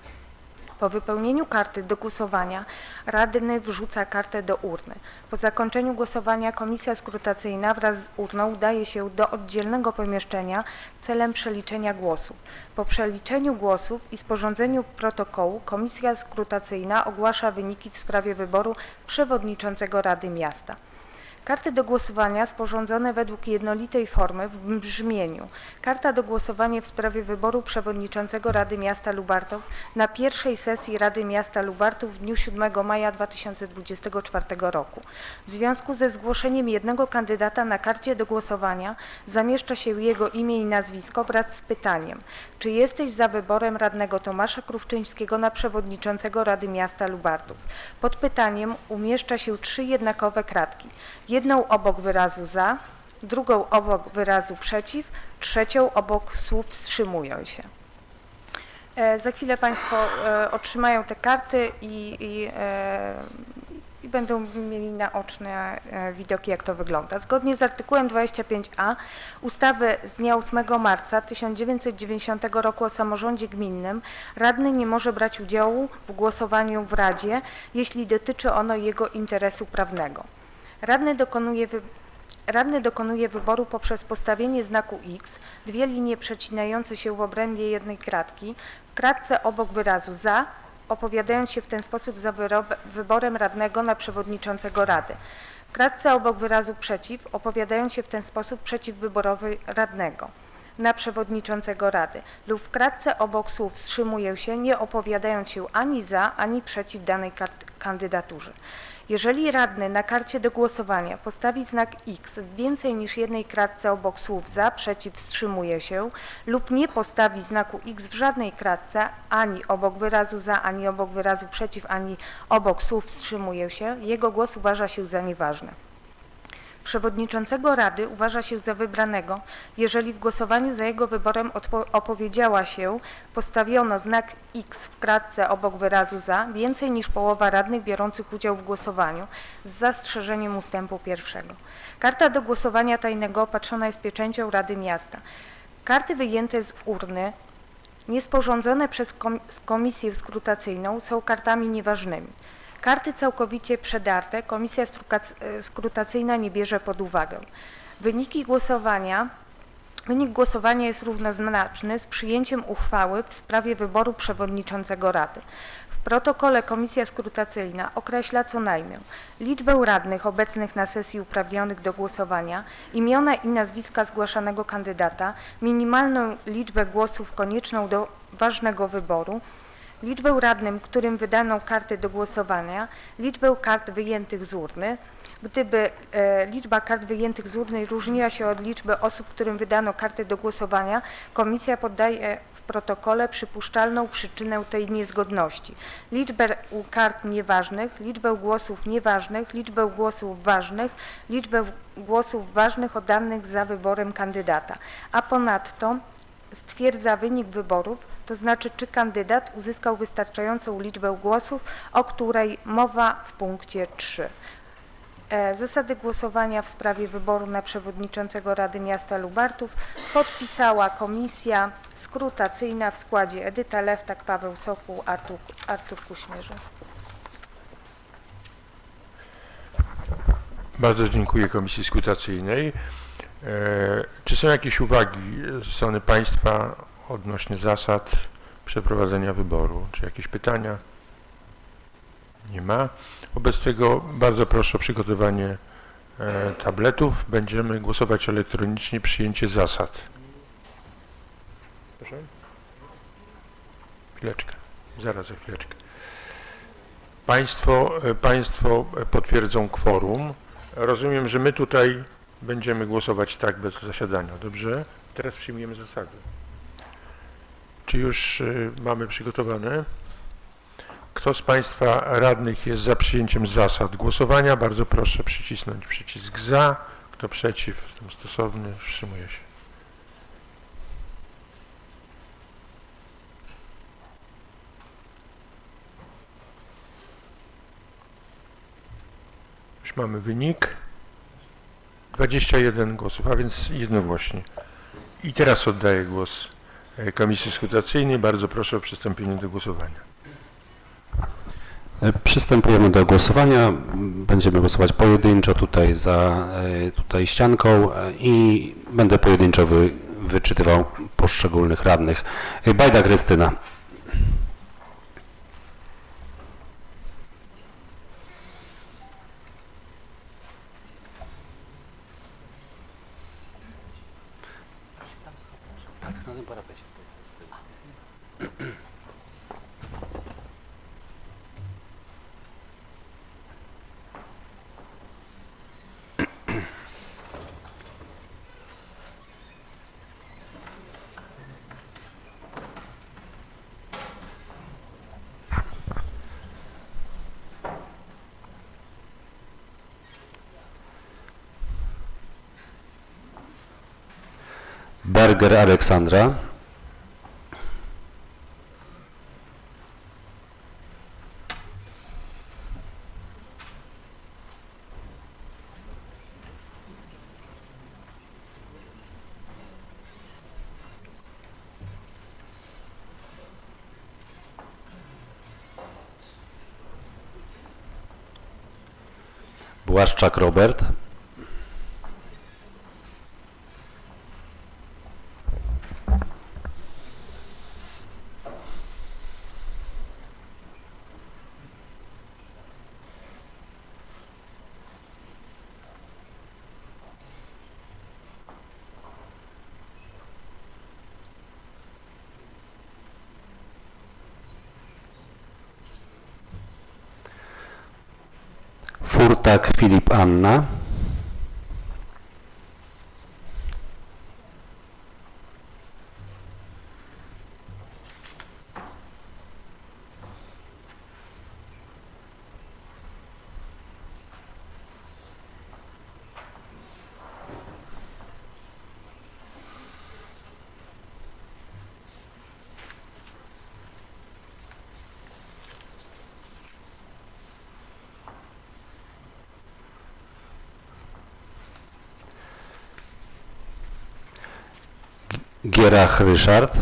Po wypełnieniu karty do głosowania radny wrzuca kartę do urny. Po zakończeniu głosowania komisja skrutacyjna wraz z urną udaje się do oddzielnego pomieszczenia celem przeliczenia głosów. Po przeliczeniu głosów i sporządzeniu protokołu komisja skrutacyjna ogłasza wyniki w sprawie wyboru przewodniczącego Rady Miasta. Karty do głosowania sporządzone według jednolitej formy w brzmieniu: karta do głosowania w sprawie wyboru przewodniczącego Rady Miasta Lubartów na pierwszej sesji Rady Miasta Lubartów w dniu 7 maja 2024 roku. W związku ze zgłoszeniem jednego kandydata na karcie do głosowania zamieszcza się jego imię i nazwisko wraz z pytaniem: czy jesteś za wyborem radnego Tomasza Krówczyńskiego na przewodniczącego Rady Miasta Lubartów? Pod pytaniem umieszcza się 3 jednakowe kratki. Jedną obok wyrazu za, drugą obok wyrazu przeciw, trzecią obok słów wstrzymują się. Za chwilę Państwo otrzymają te karty i będą mieli naoczne widoki, jak to wygląda. Zgodnie z artykułem 25a ustawy z dnia 8 marca 1990 roku o samorządzie gminnym radny nie może brać udziału w głosowaniu w Radzie, jeśli dotyczy ono jego interesu prawnego. Radny dokonuje wyboru poprzez postawienie znaku X, 2 linie przecinające się w obrębie jednej kratki, w kratce obok wyrazu za, opowiadając się w ten sposób za wyborem radnego na przewodniczącego Rady. W kratce obok wyrazu przeciw, opowiadając się w ten sposób przeciw wyborowi radnego na przewodniczącego Rady, lub w kratce obok słów wstrzymuję się, nie opowiadając się ani za, ani przeciw danej kandydaturze. Jeżeli radny na karcie do głosowania postawi znak X w więcej niż jednej kratce obok słów za, przeciw, wstrzymuje się lub nie postawi znaku X w żadnej kratce, ani obok wyrazu za, ani obok wyrazu przeciw, ani obok słów wstrzymuje się, jego głos uważa się za nieważny. Przewodniczącego Rady uważa się za wybranego, jeżeli w głosowaniu za jego wyborem opowiedziała się, postawiono znak X w kratce obok wyrazu za, więcej niż połowa radnych biorących udział w głosowaniu, z zastrzeżeniem ustępu 1. Karta do głosowania tajnego opatrzona jest pieczęcią Rady Miasta. Karty wyjęte z urny, niesporządzone przez komisję skrutacyjną, są kartami nieważnymi. Karty całkowicie przedarte komisja skrutacyjna nie bierze pod uwagę. Wynik głosowania jest równoznaczny z przyjęciem uchwały w sprawie wyboru przewodniczącego Rady. W protokole komisja skrutacyjna określa co najmniej liczbę radnych obecnych na sesji uprawnionych do głosowania, imiona i nazwiska zgłaszanego kandydata, minimalną liczbę głosów konieczną do ważnego wyboru, liczbę radnym, którym wydano karty do głosowania, liczbę kart wyjętych z urny. Gdyby liczba kart wyjętych z urny różniła się od liczby osób, którym wydano karty do głosowania, komisja poddaje w protokole przypuszczalną przyczynę tej niezgodności. Liczbę kart nieważnych, liczbę głosów nieważnych, liczbę głosów ważnych, liczbę głosów ważnych oddanych za wyborem kandydata, a ponadto stwierdza wynik wyborów, to znaczy czy kandydat uzyskał wystarczającą liczbę głosów, o której mowa w punkcie 3. Zasady głosowania w sprawie wyboru na przewodniczącego Rady Miasta Lubartów podpisała komisja skrutacyjna w składzie Edyta Lewtak, Paweł Sokół, Artur Kuśmierzyk. Bardzo dziękuję Komisji Skrutacyjnej. Czy są jakieś uwagi ze strony Państwa odnośnie zasad przeprowadzenia wyboru? Czy jakieś pytania? Nie ma. Wobec tego bardzo proszę o przygotowanie tabletów. Będziemy głosować elektronicznie, przyjęcie zasad. Proszę? Chwileczkę. Zaraz za chwileczkę. Państwo potwierdzą kworum. Rozumiem, że my tutaj będziemy głosować tak bez zasiadania. Dobrze? Teraz przyjmujemy zasady. Czy już mamy przygotowane? Kto z Państwa radnych jest za przyjęciem zasad głosowania? Bardzo proszę przycisnąć przycisk za. Kto przeciw, ten stosowny, wstrzymuje się. Już mamy wynik. 21 głosów, a więc jednogłośnie. I teraz oddaję głos Komisji Skrutacyjnej. Bardzo proszę o przystąpienie do głosowania. Przystępujemy do głosowania. Będziemy głosować pojedynczo tutaj za ścianką i będę pojedynczo wyczytywał poszczególnych radnych. Bajda Krystyna. Berger Aleksandra. Błaszczak Robert. Furtak Filip Anna. Gierach Ryszard.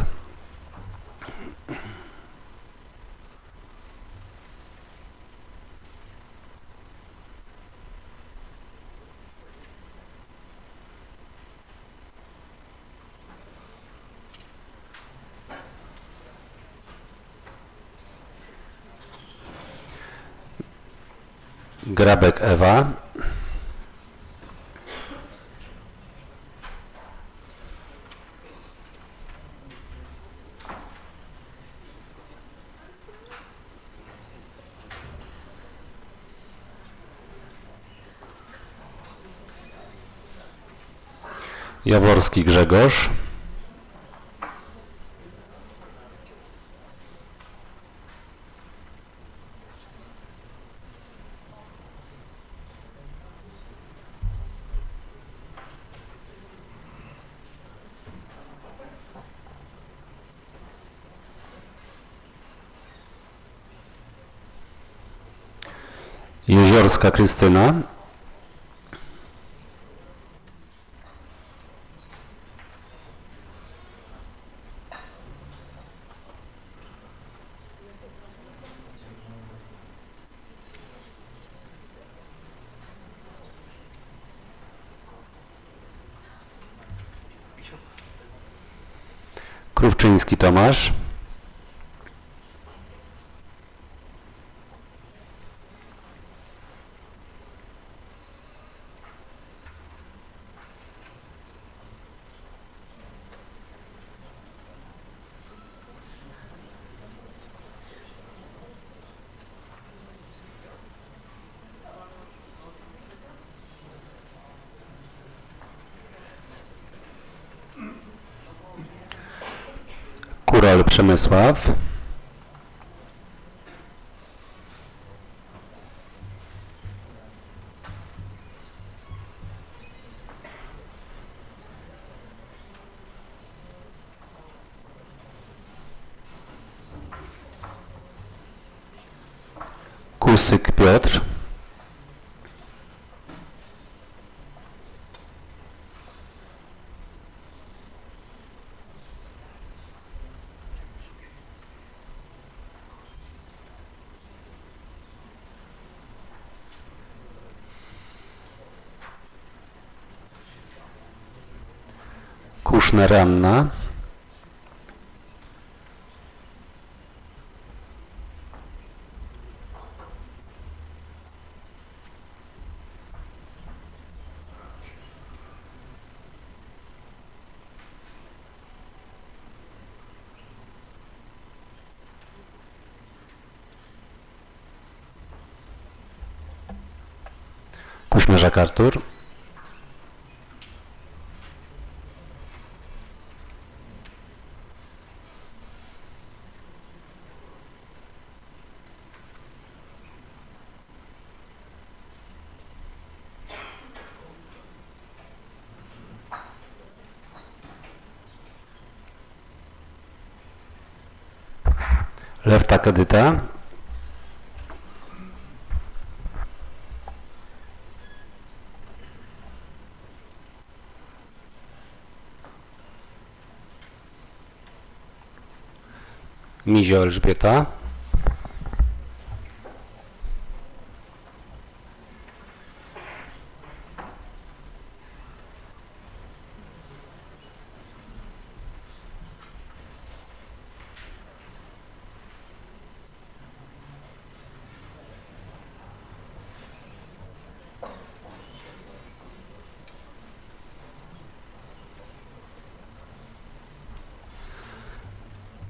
Grabek Ewa. Jaworski Grzegorz. Jeziorska Krystyna. Krówczyński Tomasz. Kurol Przemysław. Kusyk Piotr. Kuszner Anna. Kuśmierzak Artur. Lewtak Edyta. Mizio Elżbieta.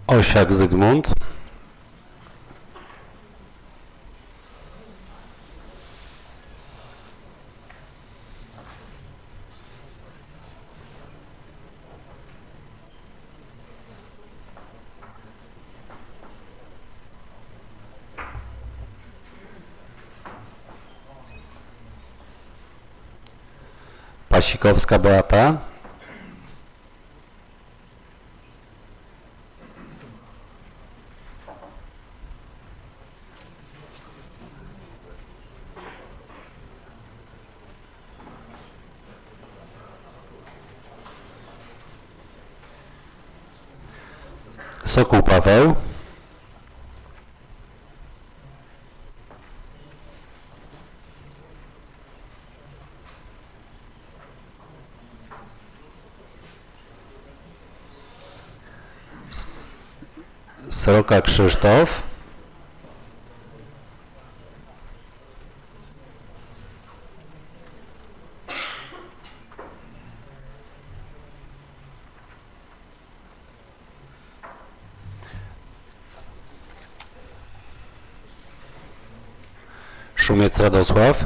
Osiak Zygmunt. Pasikowska Beata. Sokół Paweł. Sroka Krzysztof. Szumiec Radosław.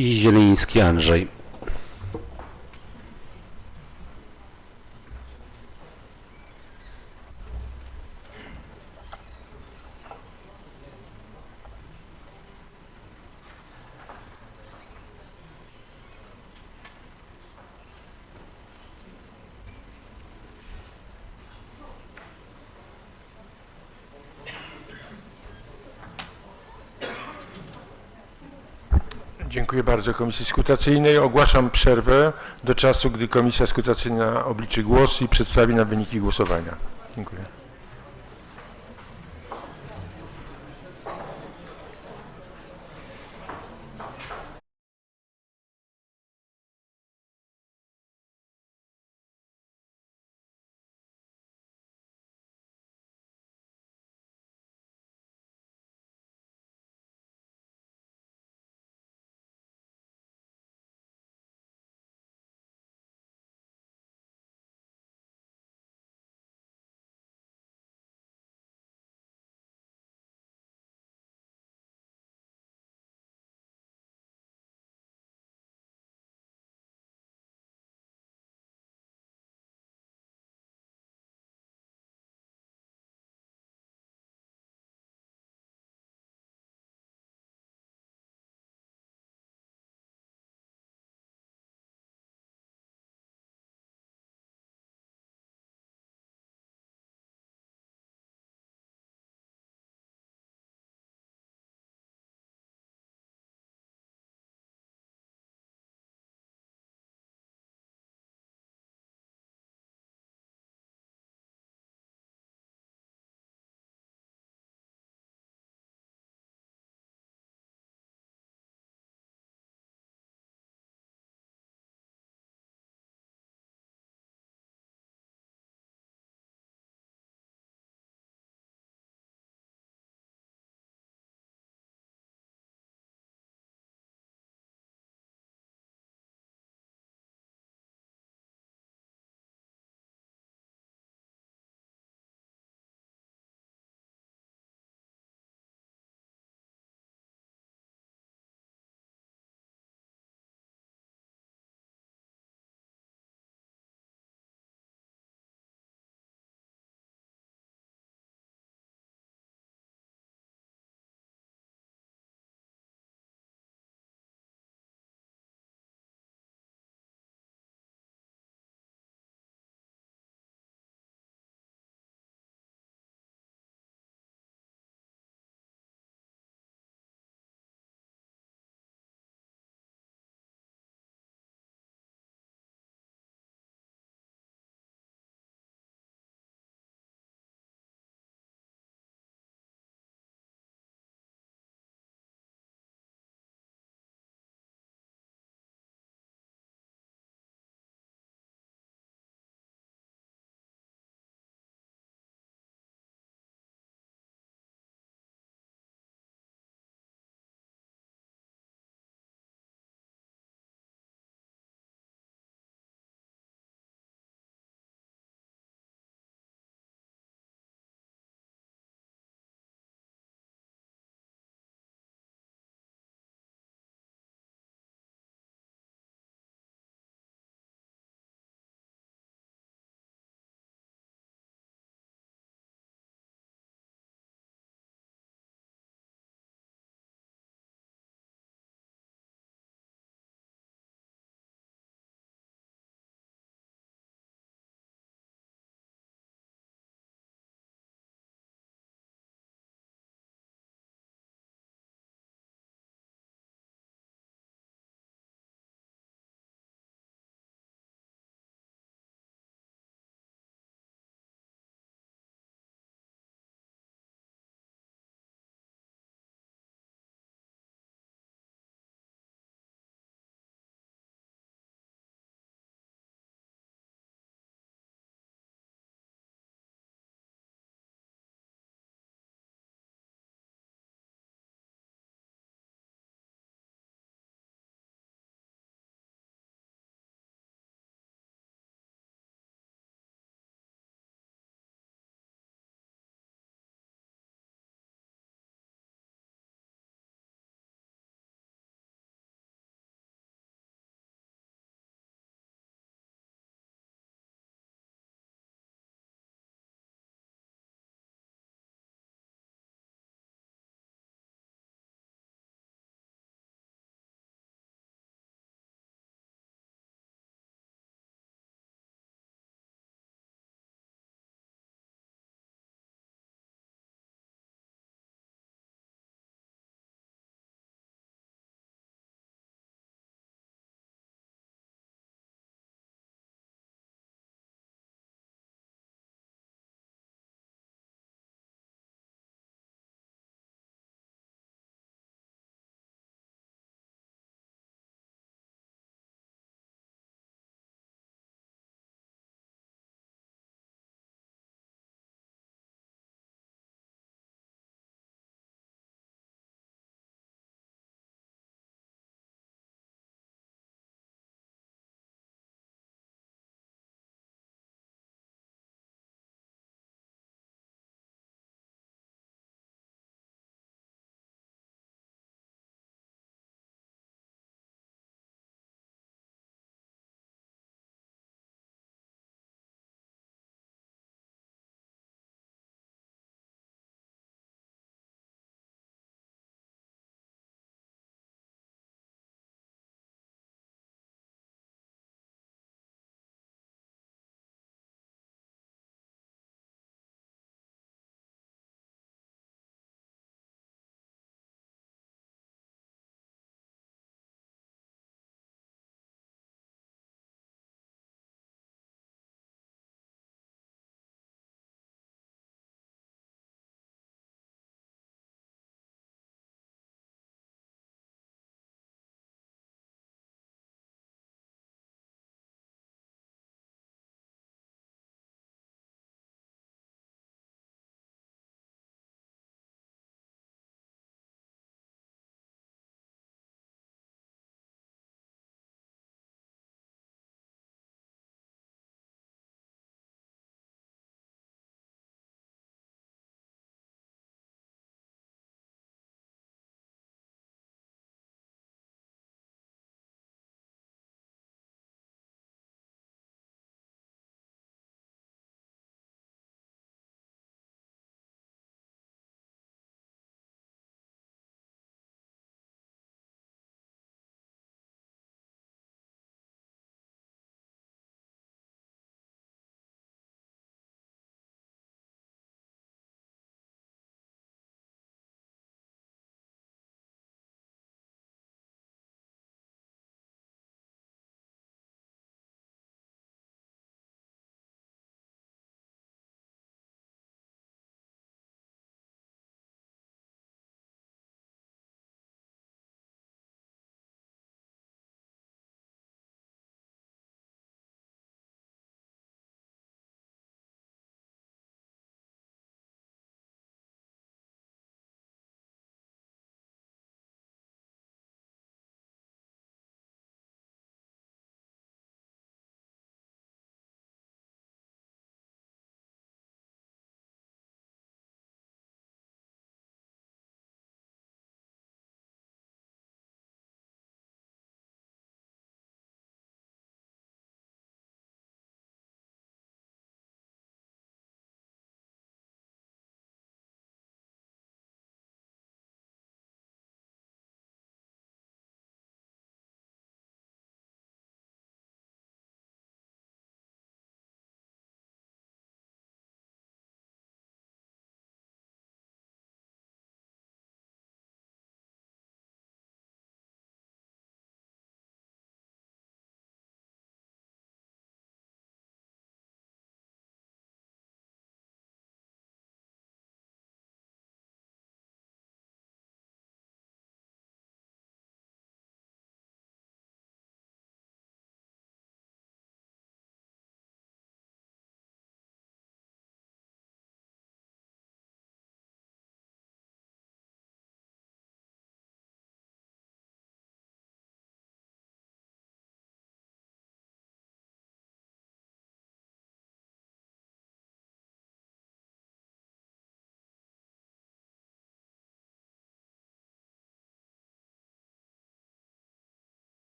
i Zieliński Andrzej. Dziękuję bardzo Komisji Skrutacyjnej. Ogłaszam przerwę do czasu, gdy Komisja Skrutacyjna obliczy głosy i przedstawi nam wyniki głosowania. Dziękuję.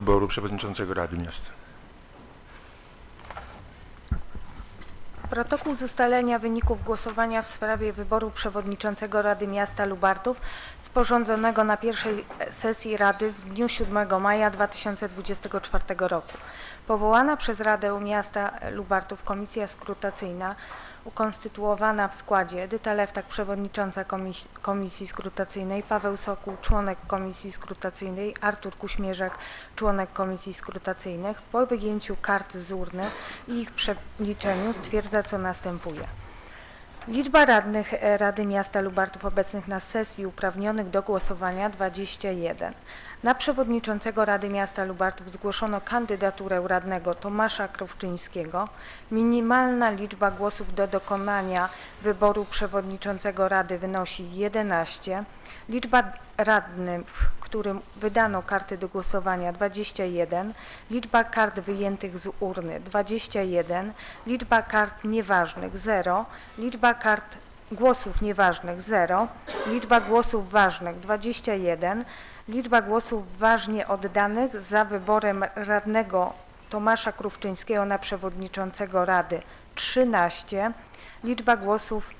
wyboru przewodniczącego Rady Miasta. Protokół z ustalenia wyników głosowania w sprawie wyboru przewodniczącego Rady Miasta Lubartów sporządzonego na pierwszej sesji Rady w dniu 7 maja 2024 roku. Powołana przez Radę Miasta Lubartów Komisja Skrutacyjna ukonstytuowana w składzie Edyta Lewtak, przewodnicząca Komisji Skrutacyjnej, Paweł Sokół, członek Komisji Skrutacyjnej, Artur Kuśmierzak, członek Komisji Skrutacyjnych, po wyjęciu kart z urny i ich przeliczeniu stwierdza, co następuje. Liczba radnych Rady Miasta Lubartów obecnych na sesji uprawnionych do głosowania 21. Na przewodniczącego Rady Miasta Lubartów zgłoszono kandydaturę radnego Tomasza Krowczyńskiego. Minimalna liczba głosów do dokonania wyboru przewodniczącego Rady wynosi 11. Liczba radnych, którym wydano karty do głosowania 21. Liczba kart wyjętych z urny 21. Liczba kart nieważnych 0. Liczba kart głosów nieważnych 0. Liczba głosów ważnych 21. Liczba głosów ważnie oddanych za wyborem radnego Tomasza Krówczyńskiego na przewodniczącego Rady 13. Liczba głosów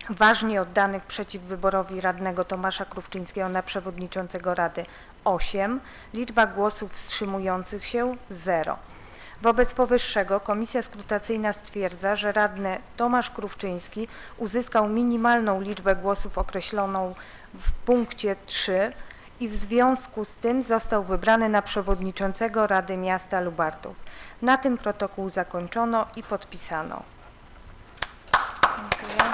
ważnie oddanych przeciw wyborowi radnego Tomasza Krówczyńskiego na przewodniczącego Rady 8. Liczba głosów wstrzymujących się 0. Wobec powyższego Komisja Skrutacyjna stwierdza, że radny Tomasz Krówczyński uzyskał minimalną liczbę głosów określoną w punkcie 3 i w związku z tym został wybrany na przewodniczącego Rady Miasta Lubartów. Na tym protokół zakończono i podpisano. Dziękuję.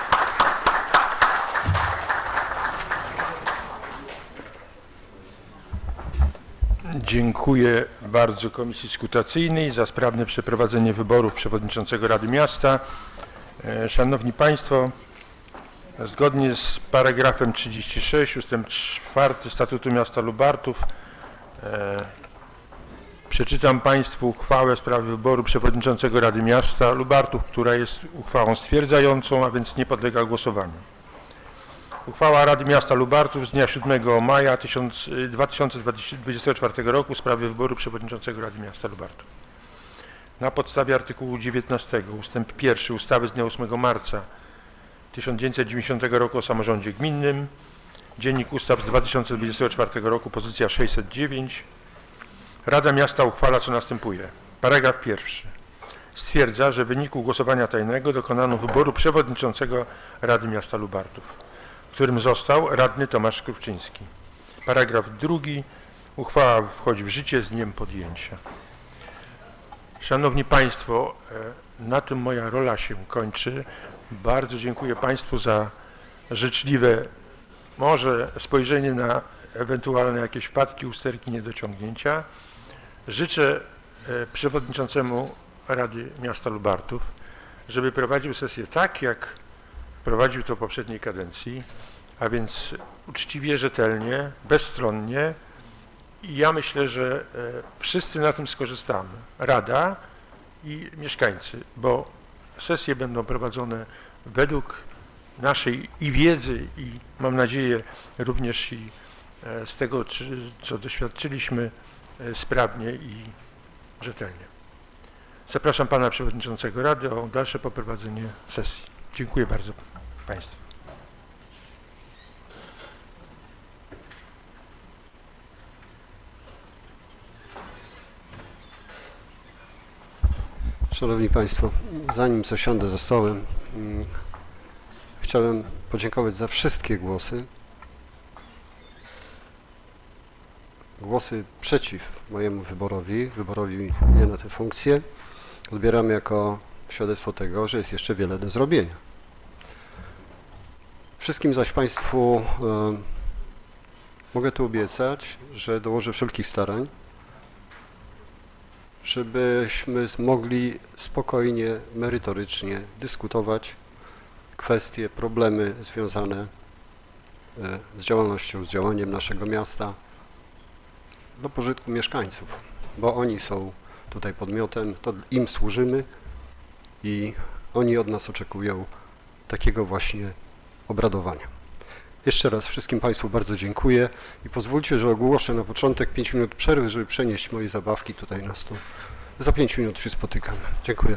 Dziękuję bardzo Komisji Skrutacyjnej za sprawne przeprowadzenie wyborów przewodniczącego Rady Miasta. Szanowni Państwo, zgodnie z paragrafem 36 ustęp 4 Statutu Miasta Lubartów przeczytam Państwu uchwałę w sprawie wyboru przewodniczącego Rady Miasta Lubartów, która jest uchwałą stwierdzającą, a więc nie podlega głosowaniu. Uchwała Rady Miasta Lubartów z dnia 7 maja 2024 roku w sprawie wyboru przewodniczącego Rady Miasta Lubartów. Na podstawie artykułu 19 ustęp 1 ustawy z dnia 8 marca 1990 roku o samorządzie gminnym, Dziennik Ustaw z 2024 roku, pozycja 609, Rada Miasta uchwala, co następuje. Paragraf 1. Stwierdza, że w wyniku głosowania tajnego dokonano wyboru przewodniczącego Rady Miasta Lubartów, którym został radny Tomasz Krówczyński. Paragraf 2. Uchwała wchodzi w życie z dniem podjęcia. Szanowni Państwo, na tym moja rola się kończy. Bardzo dziękuję Państwu za życzliwe może spojrzenie na ewentualne jakieś wpadki, usterki, niedociągnięcia. Życzę przewodniczącemu Rady Miasta Lubartów, żeby prowadził sesję tak, jak prowadził to w poprzedniej kadencji, a więc uczciwie, rzetelnie, bezstronnie. I ja myślę, że wszyscy na tym skorzystamy. Rada i mieszkańcy, bo sesje będą prowadzone według naszej i wiedzy, i mam nadzieję również i z tego, co doświadczyliśmy, sprawnie i rzetelnie. Zapraszam Pana Przewodniczącego Rady o dalsze poprowadzenie sesji. Dziękuję bardzo Państwu. Szanowni Państwo, zanim zasiądę za stołem, chciałem podziękować za wszystkie głosy. Głosy przeciw mojemu wyborowi mnie na tę funkcję odbieram jako świadectwo tego, że jest jeszcze wiele do zrobienia. Wszystkim zaś Państwu mogę tu obiecać, że dołożę wszelkich starań, żebyśmy mogli spokojnie, merytorycznie dyskutować kwestie, problemy związane z działalnością, z działaniem naszego miasta do pożytku mieszkańców, bo oni są tutaj podmiotem, to im służymy i oni od nas oczekują takiego właśnie obradowania. Jeszcze raz wszystkim Państwu bardzo dziękuję i pozwólcie, że ogłoszę na początek 5 minut przerwy, żeby przenieść moje zabawki tutaj na stół. Za 5 minut się spotykamy. Dziękuję.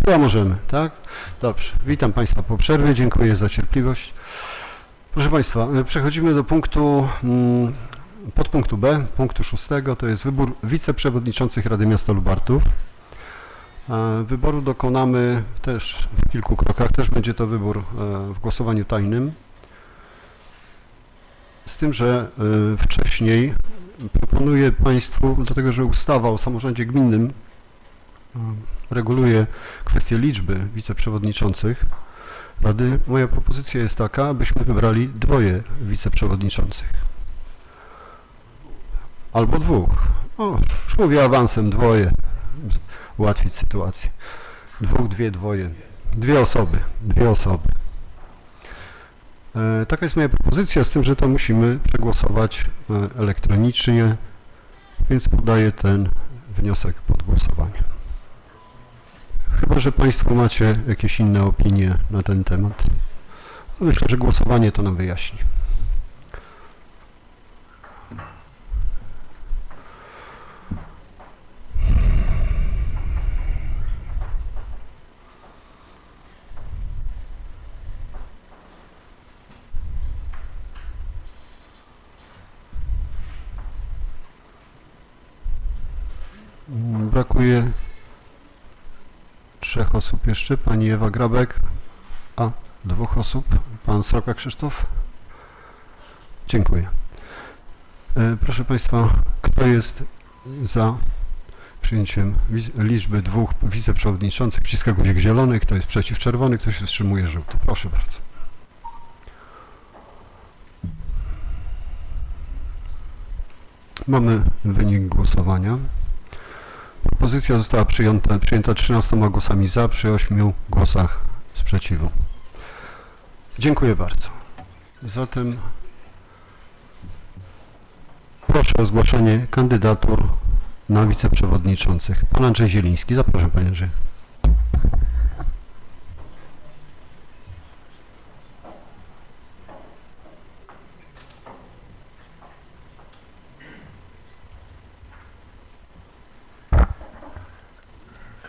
Chyba możemy, tak? Dobrze. Witam Państwa po przerwie. Dziękuję za cierpliwość. Proszę Państwa, przechodzimy do podpunktu B, punktu 6. To jest wybór wiceprzewodniczących Rady Miasta Lubartów. Wyboru dokonamy też w kilku krokach. Też będzie to wybór w głosowaniu tajnym. Z tym, że wcześniej proponuję Państwu, dlatego że ustawa o samorządzie gminnym reguluje kwestię liczby wiceprzewodniczących, rady. Moja propozycja jest taka, abyśmy wybrali 2 wiceprzewodniczących. Albo 2. O, już mówię awansem, 2. Ułatwić sytuację. 2, 2. 2 osoby. 2 osoby. Taka jest moja propozycja, z tym, że to musimy przegłosować elektronicznie, więc podaję ten wniosek pod głosowanie. Chyba że Państwo macie jakieś inne opinie na ten temat. Myślę, że głosowanie to nam wyjaśni. Brakuje 3 osób jeszcze. Pani Ewa Grabek, a 2 osób. Pan Sroka Krzysztof. Dziękuję. Proszę Państwa, kto jest za przyjęciem liczby 2 wiceprzewodniczących? Wciska guzik zielony. Kto jest przeciw? Czerwony. Kto się wstrzymuje? Żółty. Proszę bardzo. Mamy wynik głosowania. Propozycja została przyjęta 13 głosami za, przy 8 głosach sprzeciwu. Dziękuję bardzo. Zatem proszę o zgłaszanie kandydatur na wiceprzewodniczących. Pan Andrzej Zieliński. Zapraszam, panie Andrzej.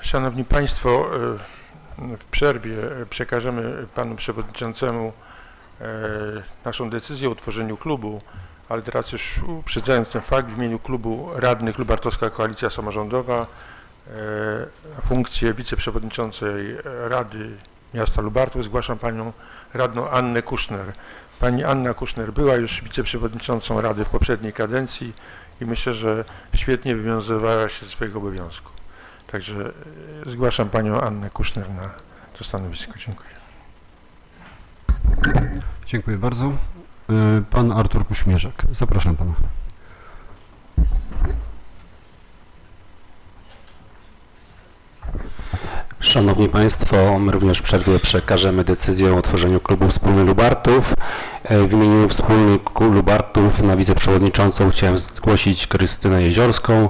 Szanowni Państwo, w przerwie przekażemy Panu Przewodniczącemu naszą decyzję o utworzeniu klubu, ale teraz już uprzedzając ten fakt, w imieniu klubu radnych Lubartowska Koalicja Samorządowa funkcję wiceprzewodniczącej Rady Miasta Lubartów zgłaszam Panią Radną Annę Kuszner. Pani Anna Kuszner była już wiceprzewodniczącą Rady w poprzedniej kadencji i myślę, że świetnie wywiązywała się ze swojego obowiązku. Także zgłaszam Panią Annę Kuszner na to stanowisko. Dziękuję. Dziękuję bardzo. Pan Artur Kuśmierzak. Zapraszam Pana. Szanowni Państwo, my również w przerwie przekażemy decyzję o utworzeniu klubu Wspólny Lubartów. W imieniu Wspólnego Lubartów na wiceprzewodniczącą chciałem zgłosić Krystynę Jeziorską.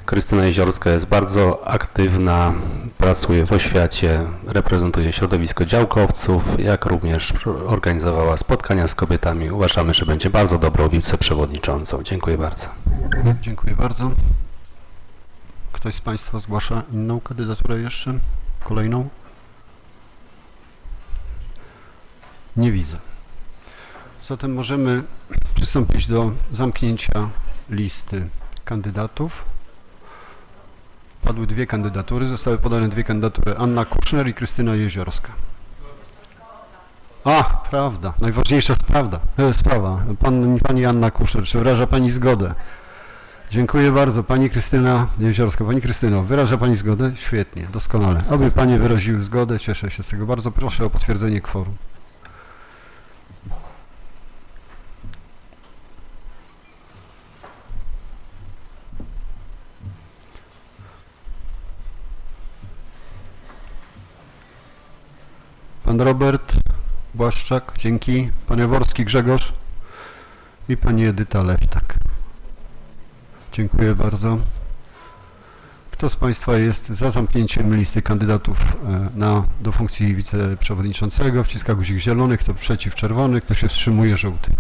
Krystyna Jeziorska jest bardzo aktywna, pracuje w oświacie, reprezentuje środowisko działkowców, jak również organizowała spotkania z kobietami. Uważamy, że będzie bardzo dobrą wiceprzewodniczącą. Dziękuję bardzo. Dziękuję bardzo. Ktoś z Państwa zgłasza inną kandydaturę jeszcze? Kolejną? Nie widzę. Zatem możemy przystąpić do zamknięcia listy kandydatów. Padły 2 kandydatury, zostały podane 2 kandydatury, Anna Kuszner i Krystyna Jeziorska. A, prawda, najważniejsza sprawa. Pani Anna Kuszner, czy wyraża Pani zgodę? Dziękuję bardzo, Pani Krystyna Jeziorska. Pani Krystyno, wyraża Pani zgodę? Świetnie, doskonale. Aby Panie wyraziły zgodę, cieszę się z tego bardzo. Proszę o potwierdzenie kworum. Pan Robert Błaszczak, dzięki. Pan Jaworski Grzegorz i Pani Edyta Lewtak. Dziękuję bardzo. Kto z Państwa jest za zamknięciem listy kandydatów do funkcji wiceprzewodniczącego? Wciska guzik zielony. Kto przeciw? Czerwony. Kto się wstrzymuje? Żółty.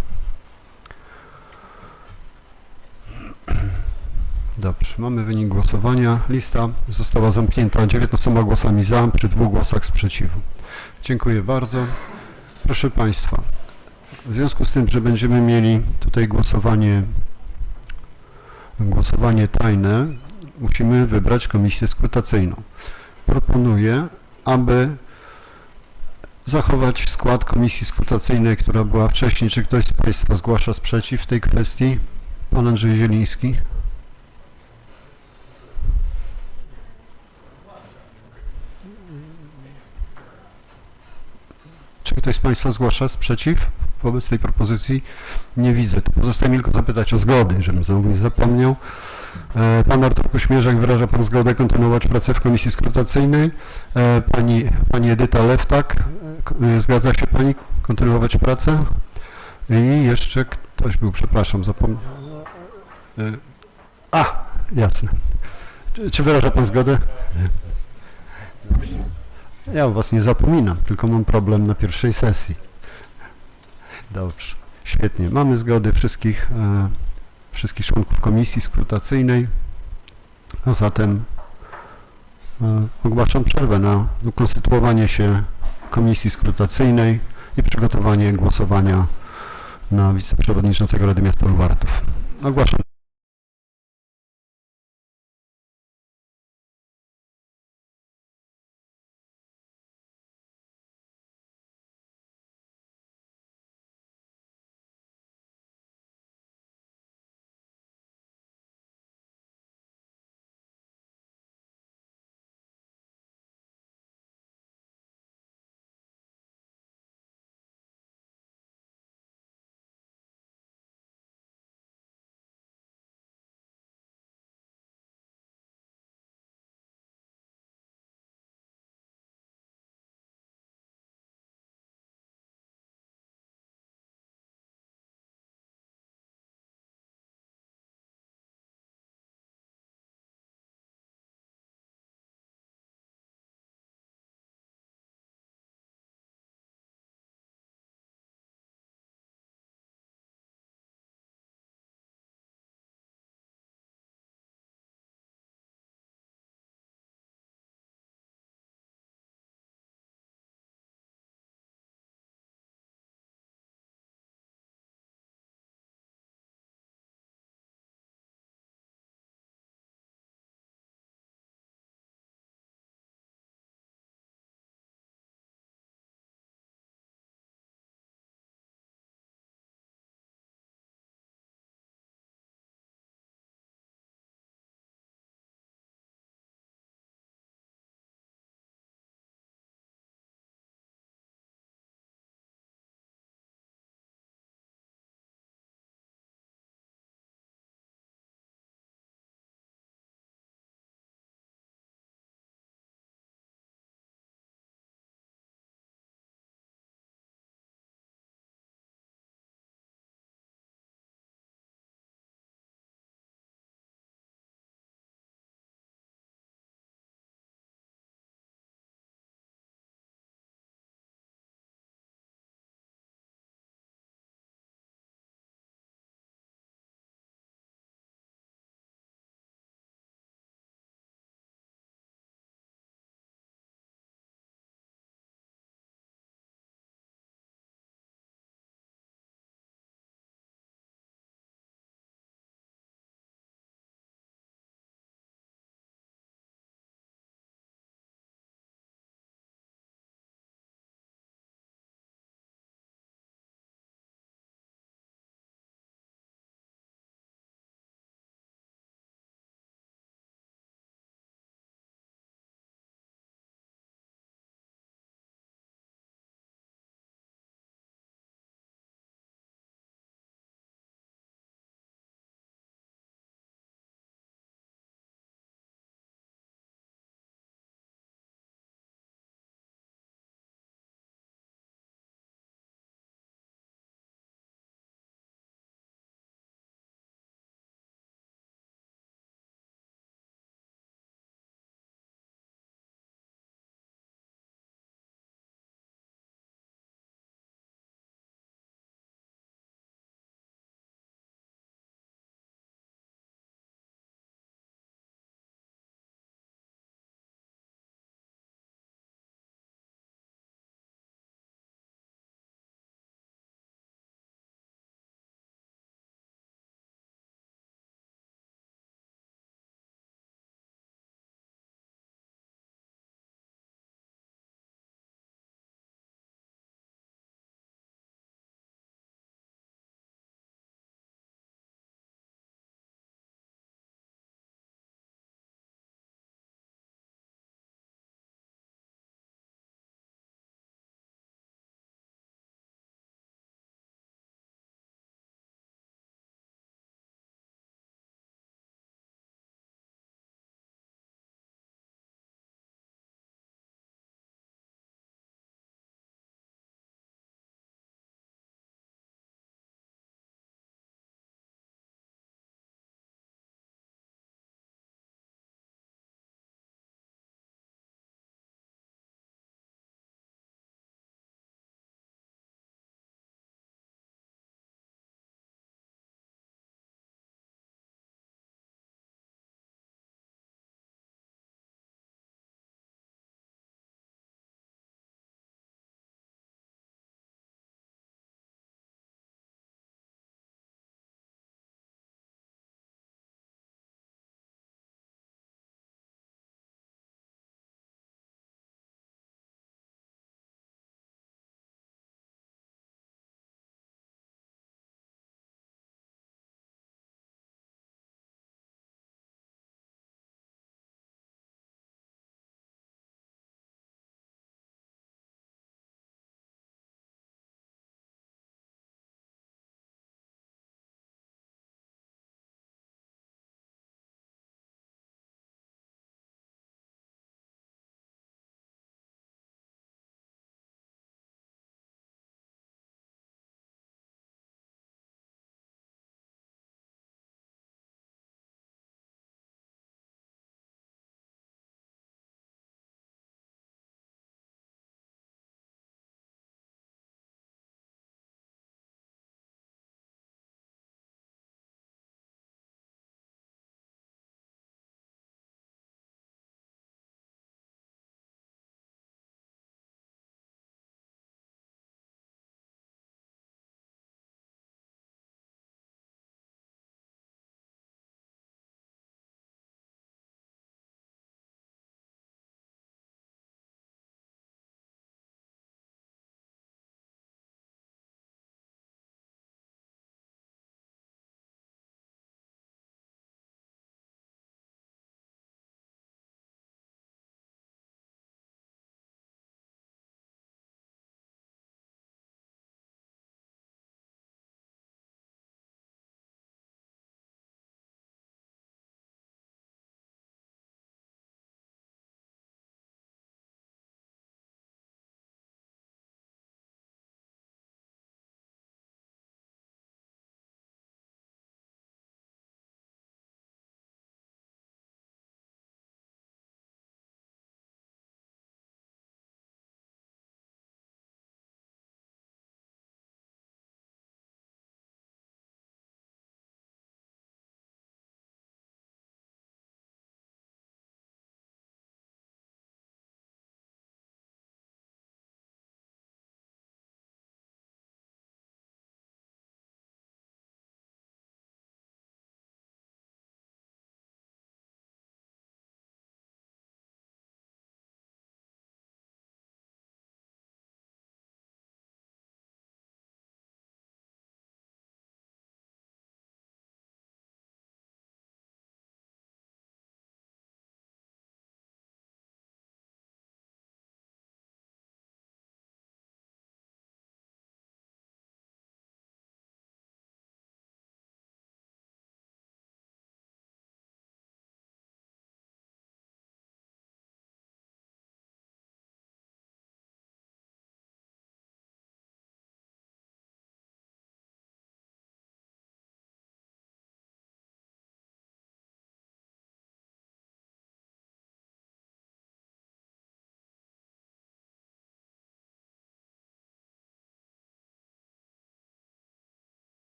Dobrze, mamy wynik głosowania. Lista została zamknięta 19 głosami za, przy 2 głosach sprzeciwu. Dziękuję bardzo. Proszę Państwa, w związku z tym, że będziemy mieli tutaj głosowanie tajne, musimy wybrać komisję skrutacyjną. Proponuję, aby zachować skład komisji skrutacyjnej, która była wcześniej. Czy ktoś z Państwa zgłasza sprzeciw w tej kwestii? Pan Andrzej Zieliński. ktoś z Państwa zgłasza sprzeciw wobec tej propozycji? Nie widzę. To pozostaje mi tylko zapytać o zgody, żebym znowu nie zapomniał. Pan Artur Kośmierzak, wyraża Pan zgodę kontynuować pracę w komisji skrutacyjnej. Pani Edyta Lewtak, zgadza się Pani kontynuować pracę? I jeszcze ktoś był, przepraszam, zapomniałem. Jasne. Czy wyraża Pan zgodę? Ja o Was nie zapominam, tylko mam problem na pierwszej sesji. Dobrze, świetnie. Mamy zgody wszystkich członków komisji skrutacyjnej, a zatem ogłaszam przerwę na ukonstytuowanie się komisji skrutacyjnej i przygotowanie głosowania na wiceprzewodniczącego Rady Miasta Lubartów. Ogłaszam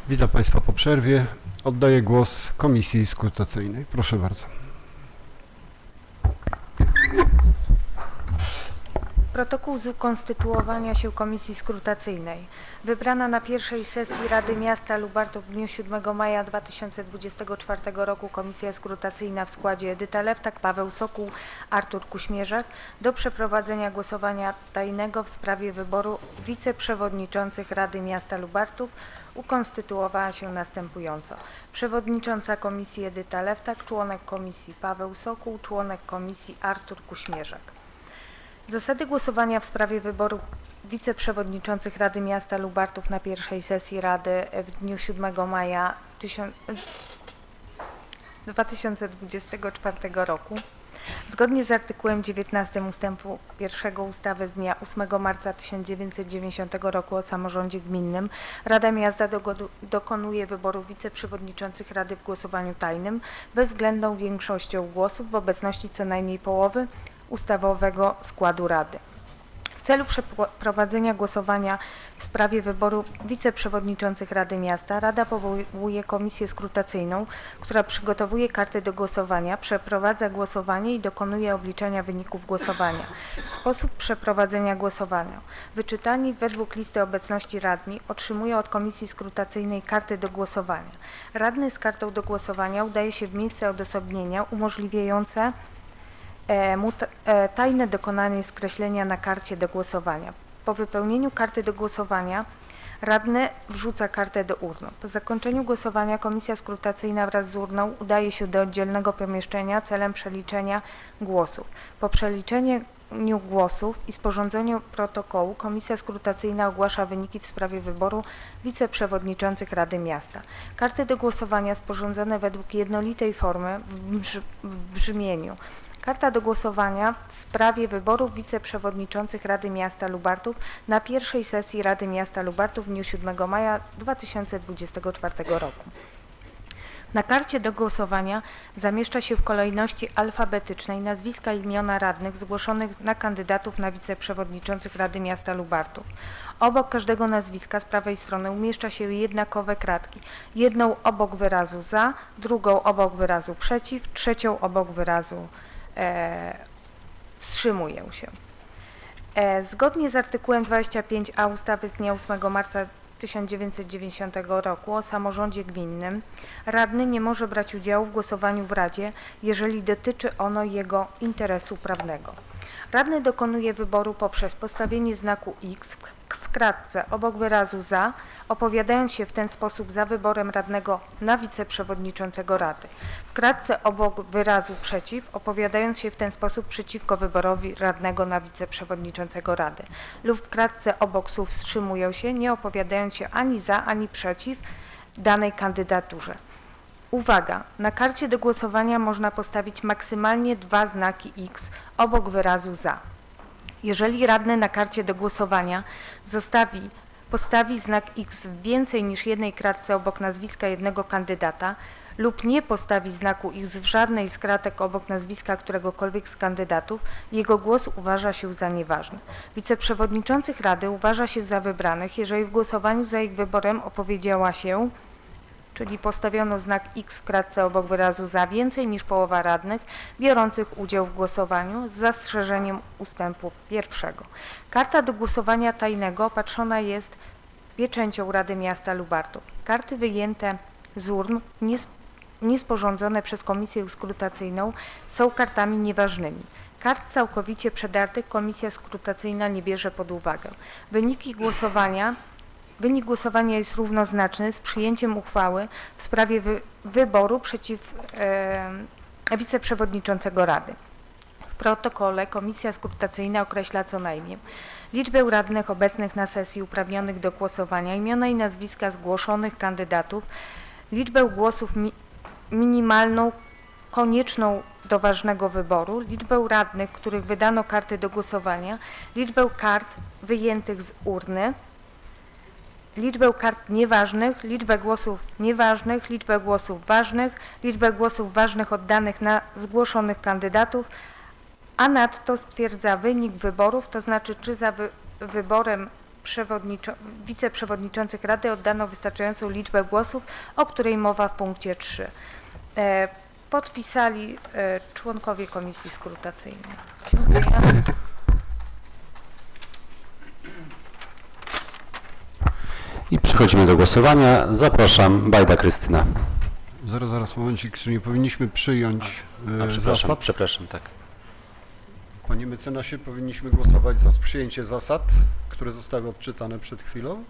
Witam Państwa po przerwie. Oddaję głos Komisji Skrutacyjnej. Proszę bardzo. Protokół z ukonstytuowania się Komisji Skrutacyjnej. Wybrana na pierwszej sesji Rady Miasta Lubartów w dniu 7 maja 2024 roku Komisja Skrutacyjna w składzie Edyta Lewtak, Paweł Sokół, Artur Kuśmierzak do przeprowadzenia głosowania tajnego w sprawie wyboru wiceprzewodniczących Rady Miasta Lubartów ukonstytuowała się następująco. Przewodnicząca Komisji Edyta Lewtak, członek Komisji Paweł Sokół, członek Komisji Artur Kuśmierzak. Zasady głosowania w sprawie wyboru wiceprzewodniczących Rady Miasta Lubartów na pierwszej sesji Rady w dniu 7 maja 2024 roku. Zgodnie z artykułem 19 ustępu 1 ustawy z dnia 8 marca 1990 roku o samorządzie gminnym Rada Miasta dokonuje wyboru wiceprzewodniczących Rady w głosowaniu tajnym bezwzględną większością głosów w obecności co najmniej połowy ustawowego składu Rady. W celu przeprowadzenia głosowania w sprawie wyboru wiceprzewodniczących Rady Miasta Rada powołuje komisję skrutacyjną, która przygotowuje karty do głosowania, przeprowadza głosowanie i dokonuje obliczania wyników głosowania. Sposób przeprowadzenia głosowania. Wyczytani według listy obecności radni otrzymuje od komisji skrutacyjnej karty do głosowania. Radny z kartą do głosowania udaje się w miejsce odosobnienia umożliwiające tajne dokonanie skreślenia na karcie do głosowania. Po wypełnieniu karty do głosowania radny wrzuca kartę do urny. Po zakończeniu głosowania komisja skrutacyjna wraz z urną udaje się do oddzielnego pomieszczenia celem przeliczenia głosów. Po przeliczeniu głosów i sporządzeniu protokołu komisja skrutacyjna ogłasza wyniki w sprawie wyboru wiceprzewodniczących Rady Miasta. Karty do głosowania sporządzone według jednolitej formy w brzmieniu: karta do głosowania w sprawie wyboru wiceprzewodniczących Rady Miasta Lubartów na pierwszej sesji Rady Miasta Lubartów w dniu 7 maja 2024 roku. Na karcie do głosowania zamieszcza się w kolejności alfabetycznej nazwiska i imiona radnych zgłoszonych na kandydatów na wiceprzewodniczących Rady Miasta Lubartów. Obok każdego nazwiska z prawej strony umieszcza się jednakowe kratki. Jedną obok wyrazu za, drugą obok wyrazu przeciw, trzecią obok wyrazu wstrzymuję się. Zgodnie z artykułem 25a ustawy z dnia 8 marca 1990 roku o samorządzie gminnym radny nie może brać udziału w głosowaniu w Radzie, jeżeli dotyczy ono jego interesu prawnego. Radny dokonuje wyboru poprzez postawienie znaku X w kratce obok wyrazu za, opowiadając się w ten sposób za wyborem radnego na wiceprzewodniczącego Rady. W kratce obok wyrazu przeciw, opowiadając się w ten sposób przeciwko wyborowi radnego na wiceprzewodniczącego Rady. Lub w kratce obok słów wstrzymują się, nie opowiadając się ani za, ani przeciw danej kandydaturze. Uwaga! Na karcie do głosowania można postawić maksymalnie 2 znaki X obok wyrazu za. Jeżeli radny na karcie do głosowania postawi znak X w więcej niż jednej kratce obok nazwiska jednego kandydata lub nie postawi znaku X w żadnej z kratek obok nazwiska któregokolwiek z kandydatów, jego głos uważa się za nieważny. Wiceprzewodniczących Rady uważa się za wybranych, jeżeli w głosowaniu za ich wyborem opowiedziała się, czyli postawiono znak X w kratce obok wyrazu za więcej niż połowa radnych biorących udział w głosowaniu z zastrzeżeniem ustępu 1. Karta do głosowania tajnego opatrzona jest pieczęcią Rady Miasta Lubartów. Karty wyjęte z urn, niesporządzone przez komisję skrutacyjną, są kartami nieważnymi. Kart całkowicie przedartych komisja skrutacyjna nie bierze pod uwagę. Wynik głosowania jest równoznaczny z przyjęciem uchwały w sprawie wyboru wiceprzewodniczącego Rady. W protokole komisja skrutacyjna określa co najmniej liczbę radnych obecnych na sesji uprawnionych do głosowania, imiona i nazwiska zgłoszonych kandydatów, liczbę głosów minimalną konieczną do ważnego wyboru, liczbę radnych, których wydano karty do głosowania, liczbę kart wyjętych z urny, liczbę kart nieważnych, liczbę głosów nieważnych, liczbę głosów ważnych oddanych na zgłoszonych kandydatów, a nadto stwierdza wynik wyborów, to znaczy czy za wyborem wiceprzewodniczących Rady oddano wystarczającą liczbę głosów, o której mowa w punkcie 3. Podpisali członkowie komisji skrutacyjnej. Dziękuję. I przechodzimy do głosowania. Zapraszam, Bajda Krystyna. Zaraz, momencik, czy nie powinniśmy przyjąć zasad? Przepraszam, tak. Panie mecenasie, powinniśmy głosować za przyjęcie zasad, które zostały odczytane przed chwilą?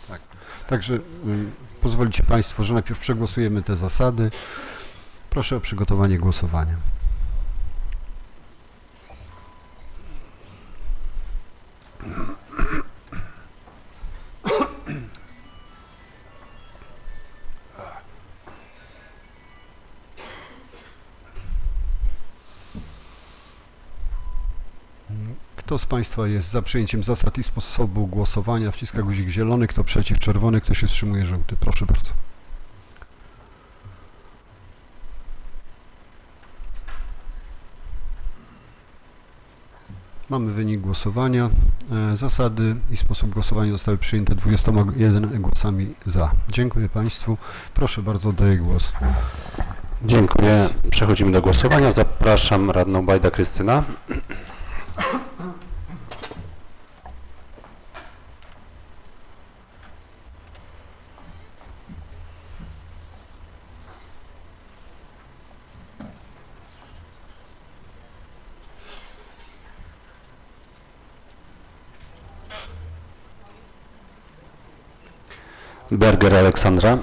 Tak. Także pozwolicie Państwo, że najpierw przegłosujemy te zasady. Proszę o przygotowanie głosowania. Kto z Państwa jest za przyjęciem zasad i sposobu głosowania? Wciska guzik zielony. Kto przeciw? Czerwony. Kto się wstrzymuje? Żółty. Proszę bardzo. Mamy wynik głosowania. Zasady i sposób głosowania zostały przyjęte 21 głosami za. Dziękuję Państwu. Proszę bardzo, oddaję głos. Dziękuję. Przechodzimy do głosowania. Zapraszam radną Bajda Krystyna. Berger Aleksandra.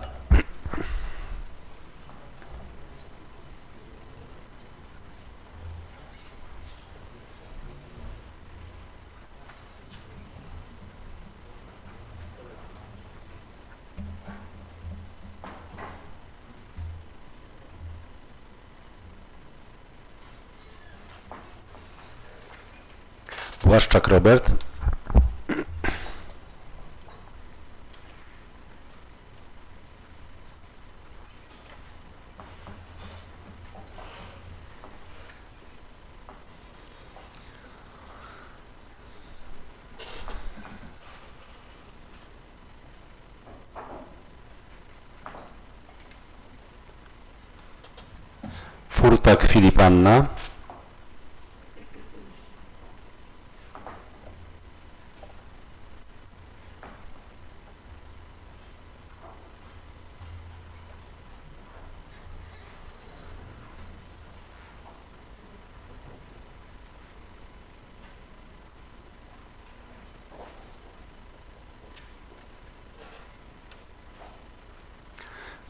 Błaszczak Robert. Furtak Filip Anna.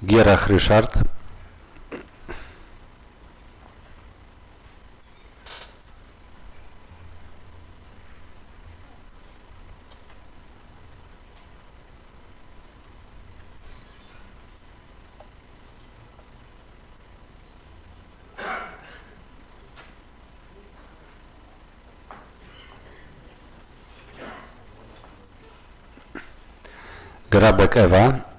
Gierach Ryszard. Grabek Ewa.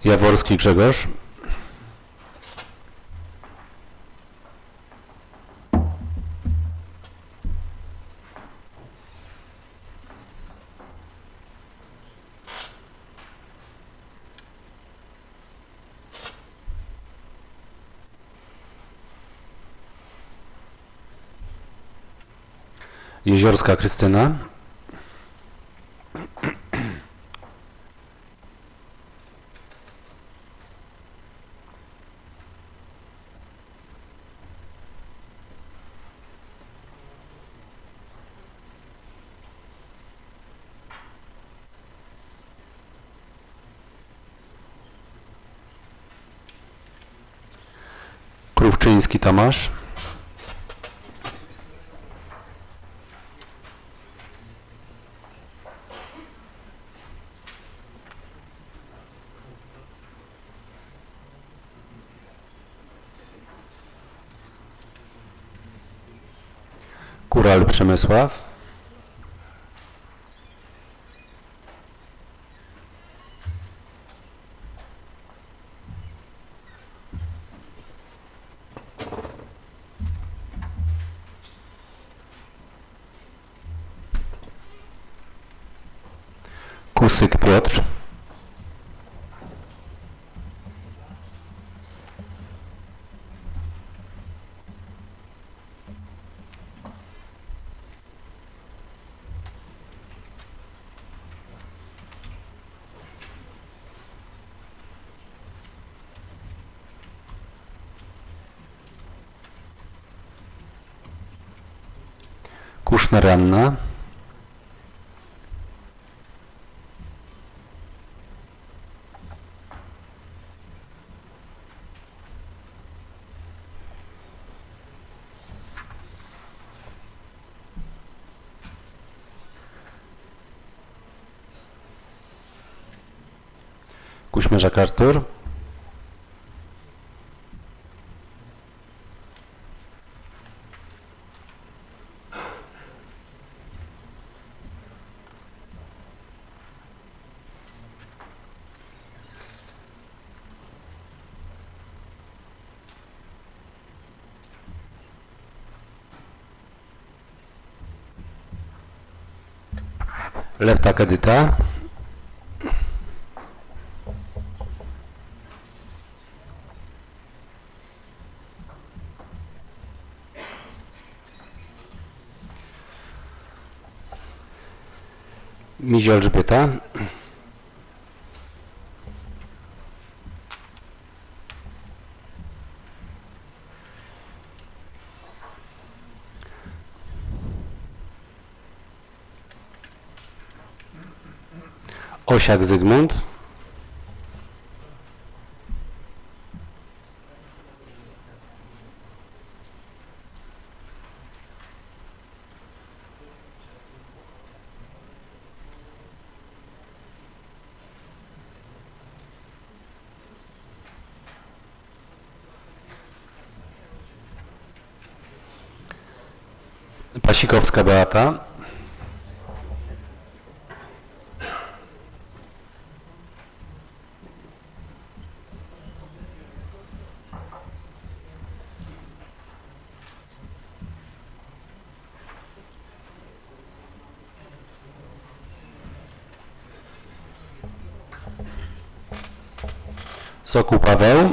Jaworski Grzegorz. Jeziorska Krystyna. Krówczyński Tomasz. Bural Przemysław. Kusyk Piotr. Kuszner Anna. Kuśmierzak Artur. Lewtak Edyta. Mizi Elżbieta. Osiak Zygmunt. Pasikowska Beata. Sokół Paweł.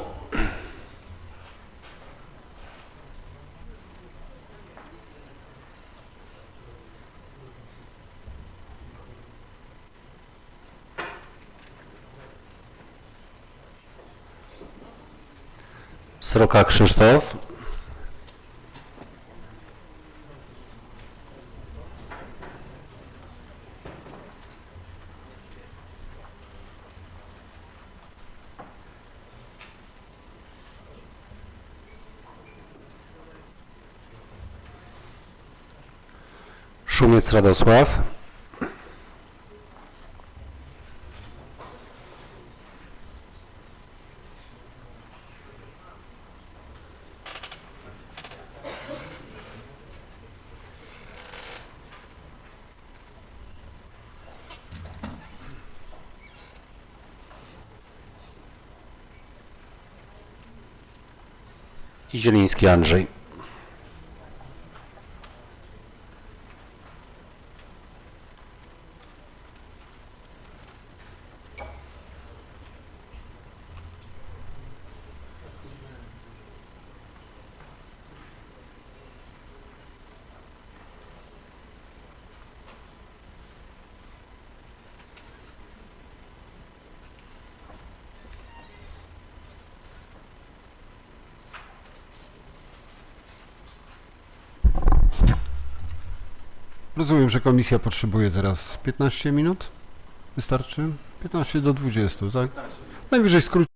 Sroka Krzysztof. Szumiec Radosław. I Zieliński Andrzej. Rozumiem, że komisja potrzebuje teraz 15 minut. Wystarczy? 15 do 20, tak? Najwyżej skróci.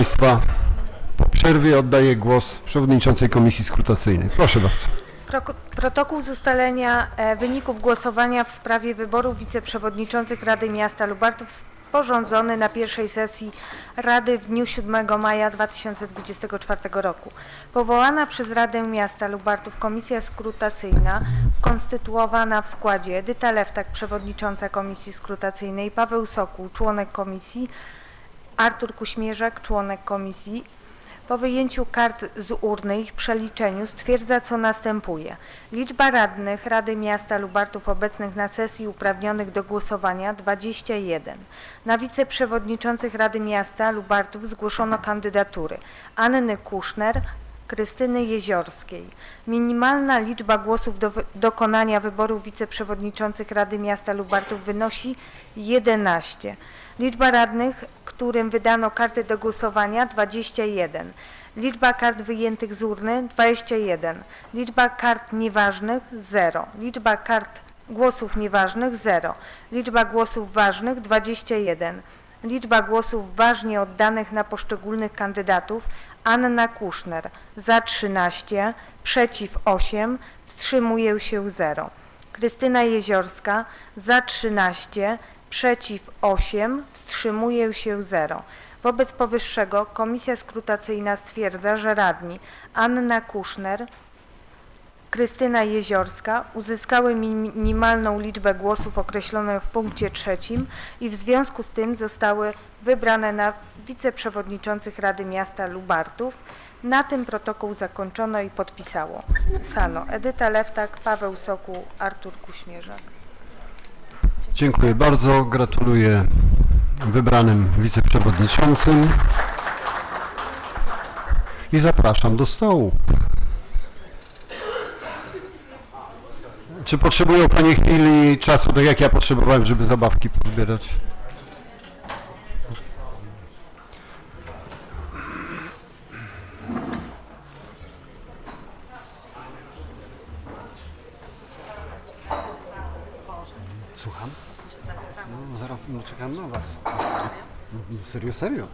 Państwa, po przerwie oddaję głos przewodniczącej Komisji Skrutacyjnej. Proszę bardzo. Protokół z ustalenia wyników głosowania w sprawie wyboru wiceprzewodniczących Rady Miasta Lubartów sporządzony na pierwszej sesji Rady w dniu 7 maja 2024 roku. Powołana przez Radę Miasta Lubartów Komisja Skrutacyjna konstytuowana w składzie Edyta Lewtak, przewodnicząca Komisji Skrutacyjnej, Paweł Sokół, członek komisji, Artur Kuśmierzak, członek komisji. Po wyjęciu kart z urny i ich przeliczeniu stwierdza, co następuje. Liczba radnych Rady Miasta Lubartów obecnych na sesji uprawnionych do głosowania 21. Na wiceprzewodniczących Rady Miasta Lubartów zgłoszono kandydatury Anny Kuszner, Krystyny Jeziorskiej. Minimalna liczba głosów do dokonania wyboru wiceprzewodniczących Rady Miasta Lubartów wynosi 11. Liczba radnych, którym wydano karty do głosowania 21. Liczba kart wyjętych z urny 21. Liczba kart nieważnych 0. Liczba kart głosów nieważnych 0. Liczba głosów ważnych 21. Liczba głosów ważnie oddanych na poszczególnych kandydatów Anna Kuszner za 13, przeciw 8, wstrzymuje się 0. Krystyna Jeziorska za 13, przeciw 8, wstrzymuje się 0. Wobec powyższego Komisja Skrutacyjna stwierdza, że radni Anna Kuszner, Krystyna Jeziorska uzyskały minimalną liczbę głosów określoną w punkcie 3 i w związku z tym zostały wybrane na wiceprzewodniczących Rady Miasta Lubartów. Na tym protokół zakończono i podpisało Edyta Lewtak, Paweł Sokół, Artur Kuśmierzak. Dziękuję bardzo. Gratuluję wybranym wiceprzewodniczącym i zapraszam do stołu. Czy potrzebują Panie chwili czasu, tak jak ja potrzebowałem, żeby zabawki pozbierać? Słucham? No, zaraz czekam na Was. Serio, serio?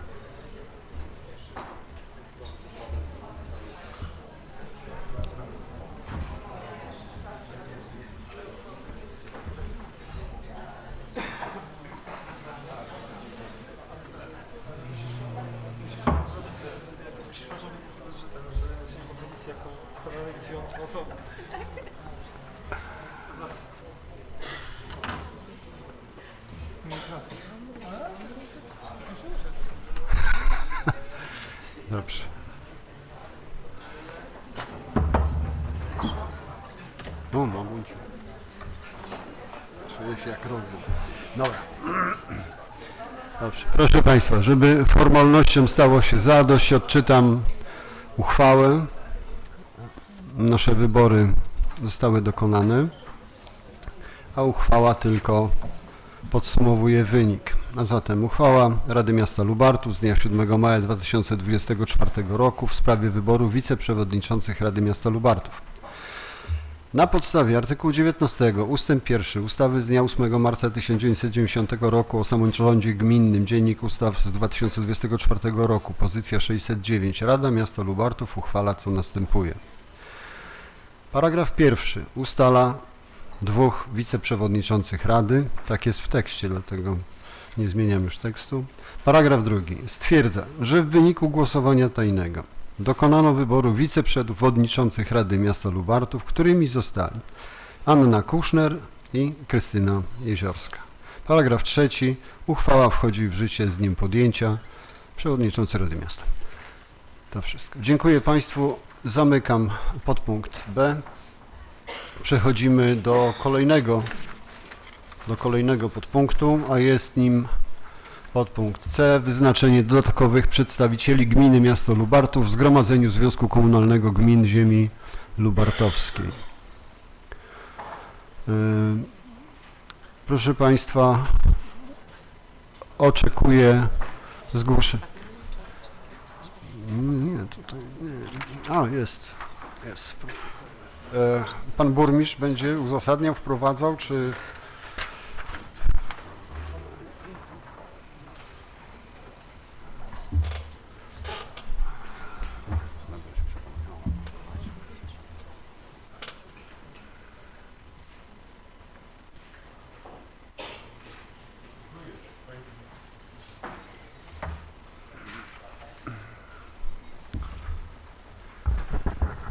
Dobrze. O, mamunciu. Czuję się jak rodzyn. Dobra. Dobrze. Proszę Państwa, żeby formalnością stało się zadość, odczytam uchwałę. Nasze wybory zostały dokonane, a uchwała tylko podsumowuje wynik. A zatem uchwała Rady Miasta Lubartów z dnia 7 maja 2024 roku w sprawie wyboru wiceprzewodniczących Rady Miasta Lubartów. Na podstawie artykułu 19 ustęp 1 ustawy z dnia 8 marca 1990 roku o samorządzie gminnym, Dziennik Ustaw z 2024 roku, pozycja 609, Rada Miasta Lubartów uchwala, co następuje. Paragraf 1 ustala 2 wiceprzewodniczących Rady, tak jest w tekście, dlatego nie zmieniam już tekstu. Paragraf 2 stwierdza, że w wyniku głosowania tajnego dokonano wyboru wiceprzewodniczących Rady Miasta Lubartów, którymi zostali Anna Kuszner i Krystyna Jeziorska. Paragraf 3. Uchwała wchodzi w życie z dniem podjęcia. Przewodniczący Rady Miasta. To wszystko. Dziękuję Państwu. Zamykam podpunkt B. Przechodzimy do kolejnego podpunktu, a jest nim podpunkt C. Wyznaczenie dodatkowych przedstawicieli gminy miasto Lubartów w Zgromadzeniu Związku Komunalnego Gmin Ziemi Lubartowskiej. Proszę Państwa, oczekuję zgłoszenia. Nie, tutaj nie. A, jest. Pan burmistrz będzie uzasadniał, wprowadzał, czy...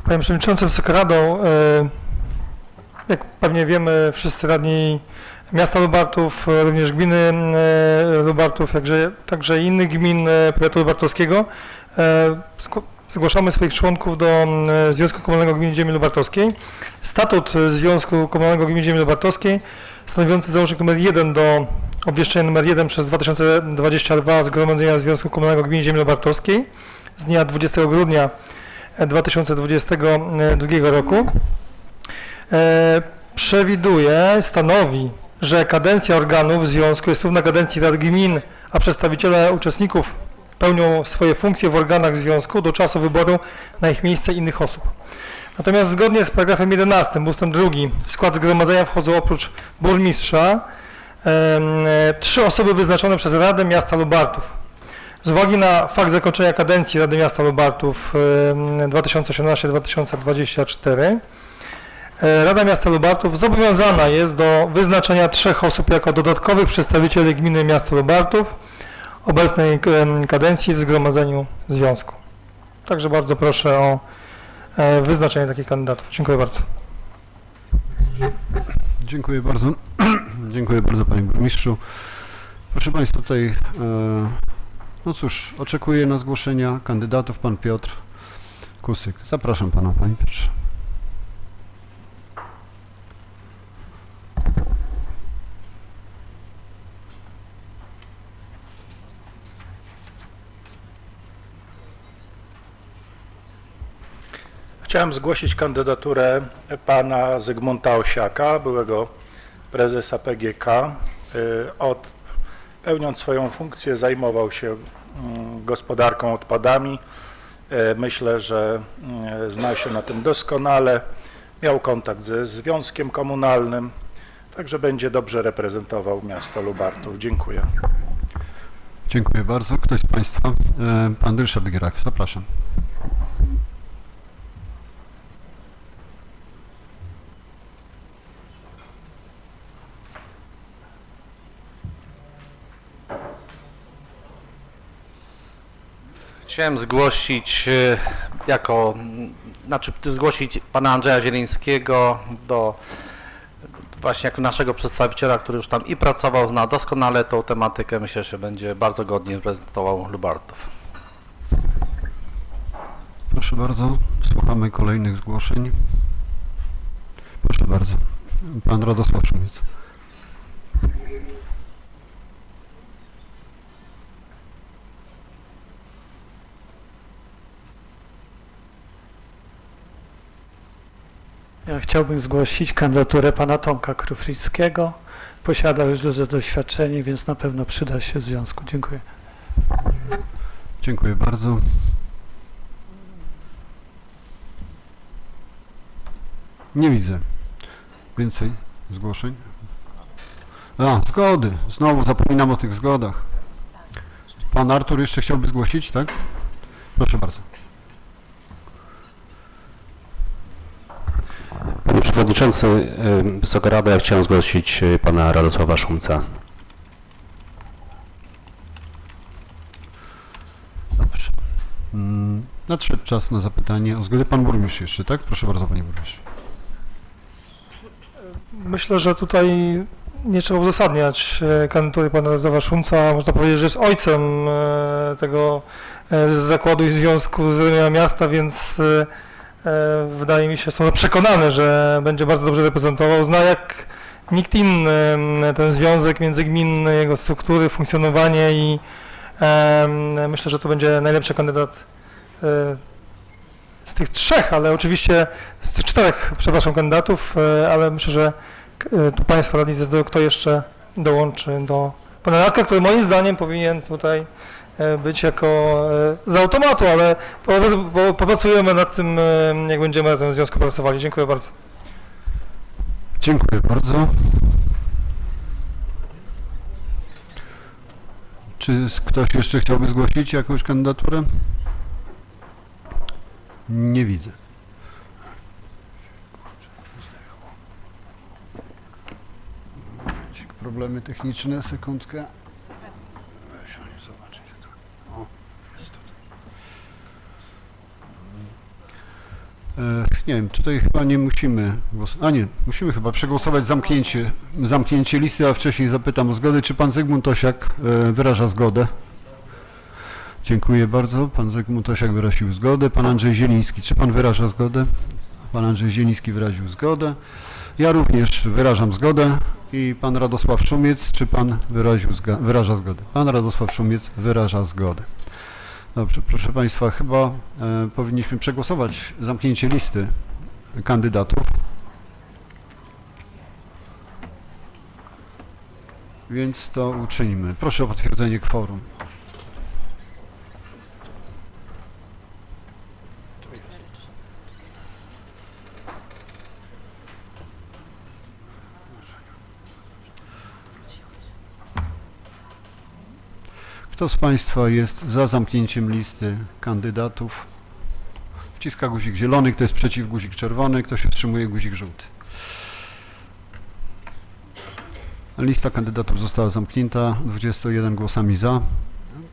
Panie Przewodniczący, Wysoka Rado, jak pewnie wiemy, wszyscy radni miasta Lubartów, również gminy Lubartów, także innych gmin powiatu lubartowskiego, zgłaszamy swoich członków do Związku Komunalnego Gmin Ziemi Lubartowskiej. Statut Związku Komunalnego Gmin Ziemi Lubartowskiej, stanowiący załącznik nr 1 do obwieszczenia nr 1 przez 2022 Zgromadzenia Związku Komunalnego Gmin Ziemi Lubartowskiej z dnia 20 grudnia 2022 roku, stanowi, że kadencja organów związku jest równa kadencji rad gmin, a przedstawiciele uczestników pełnią swoje funkcje w organach związku do czasu wyboru na ich miejsce innych osób. Natomiast zgodnie z paragrafem 11 ustęp 2 w skład zgromadzenia wchodzą oprócz burmistrza 3 osoby wyznaczone przez Radę Miasta Lubartów. Z uwagi na fakt zakończenia kadencji Rady Miasta Lubartów 2018-2024 Rada Miasta Lubartów zobowiązana jest do wyznaczenia 3 osób jako dodatkowych przedstawicieli gminy miasta Lubartów obecnej kadencji w zgromadzeniu związku. Także bardzo proszę o wyznaczenie takich kandydatów. Dziękuję bardzo. Dziękuję bardzo. Dziękuję bardzo panie burmistrzu. Proszę państwa, tutaj no cóż, oczekuję na zgłoszenia kandydatów pan Piotr Kusyk. Zapraszam pana, panie Piotrze. Chciałem zgłosić kandydaturę pana Zygmunta Osiaka, byłego prezesa PGK. Pełniąc swoją funkcję zajmował się gospodarką odpadami. Myślę, że zna się na tym doskonale. Miał kontakt ze związkiem komunalnym, także będzie dobrze reprezentował miasto Lubartów. Dziękuję. Dziękuję bardzo. Ktoś z państwa? Pan Ryszard Gierak, zapraszam. Chciałem zgłosić zgłosić pana Andrzeja Zielińskiego właśnie jako naszego przedstawiciela, który już tam i pracował, zna doskonale tą tematykę. Myślę, że będzie bardzo godnie reprezentował Lubartów. Proszę bardzo, słuchamy kolejnych zgłoszeń. Proszę bardzo, pan Radosław Szumiec. Ja chciałbym zgłosić kandydaturę pana Tomka Krufrickiego. Posiada już duże doświadczenie, więc na pewno przyda się związku. Dziękuję. Dziękuję bardzo. Nie widzę więcej zgłoszeń. Zgody. Znowu zapominam o tych zgodach. Pan Artur jeszcze chciałby zgłosić, tak? Proszę bardzo. Panie Przewodniczący, Wysoka Rada, ja chciałem zgłosić pana Radosława Szumca. Dobrze. Nadszedł czas na zapytanie o zgodę. Pan burmistrz jeszcze, tak? Proszę bardzo, panie burmistrzu. Myślę, że tutaj nie trzeba uzasadniać kandydatury pana Radosława Szumca. Można powiedzieć, że jest ojcem tego zakładu i związku z ramienia miasta, więc wydaje mi się, są przekonane, że będzie bardzo dobrze reprezentował. Zna jak nikt inny ten związek międzygminny, jego struktury, funkcjonowanie i myślę, że to będzie najlepszy kandydat z tych 3, ale oczywiście z tych 4, przepraszam, kandydatów, ale myślę, że tu państwo radni zdecydują, kto jeszcze dołączy do pana Radka, który moim zdaniem powinien tutaj być jako z automatu, ale popracujemy nad tym, jak będziemy razem w związku pracowali. Dziękuję bardzo. Dziękuję bardzo. Czy ktoś jeszcze chciałby zgłosić jakąś kandydaturę? Nie widzę. Problemy techniczne, sekundkę. Nie wiem, tutaj chyba nie musimy musimy chyba przegłosować zamknięcie listy, a wcześniej zapytam o zgodę. Czy pan Zygmunt Osiak wyraża zgodę? Dziękuję bardzo. Pan Zygmunt Osiak wyraził zgodę. Pan Andrzej Zieliński, czy pan wyraża zgodę? Pan Andrzej Zieliński wyraził zgodę. Ja również wyrażam zgodę. I pan Radosław Szumiec, czy pan wyraża zgodę? Pan Radosław Szumiec wyraża zgodę. Dobrze, proszę państwa, chyba powinniśmy przegłosować zamknięcie listy kandydatów. Więc to uczynimy. Proszę o potwierdzenie kworum. Kto z państwa jest za zamknięciem listy kandydatów? Wciska guzik zielony, kto jest przeciw, guzik czerwony, kto się wstrzymuje, guzik żółty. Lista kandydatów została zamknięta 21 głosami za,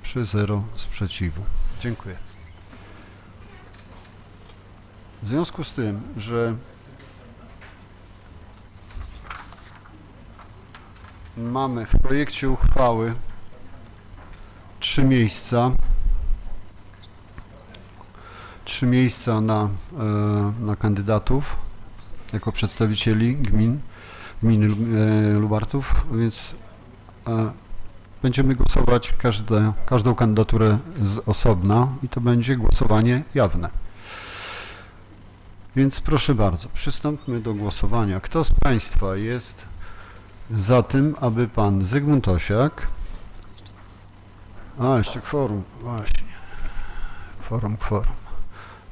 przy 0 sprzeciwu. Dziękuję. W związku z tym, że mamy w projekcie uchwały 3 miejsca na kandydatów jako przedstawicieli gminy Lubartów, więc będziemy głosować każdą kandydaturę z osobna i to będzie głosowanie jawne. Więc proszę bardzo, przystąpmy do głosowania. Kto z państwa jest za tym, aby pan Zygmunt Osiak... jeszcze kworum, właśnie. Kworum.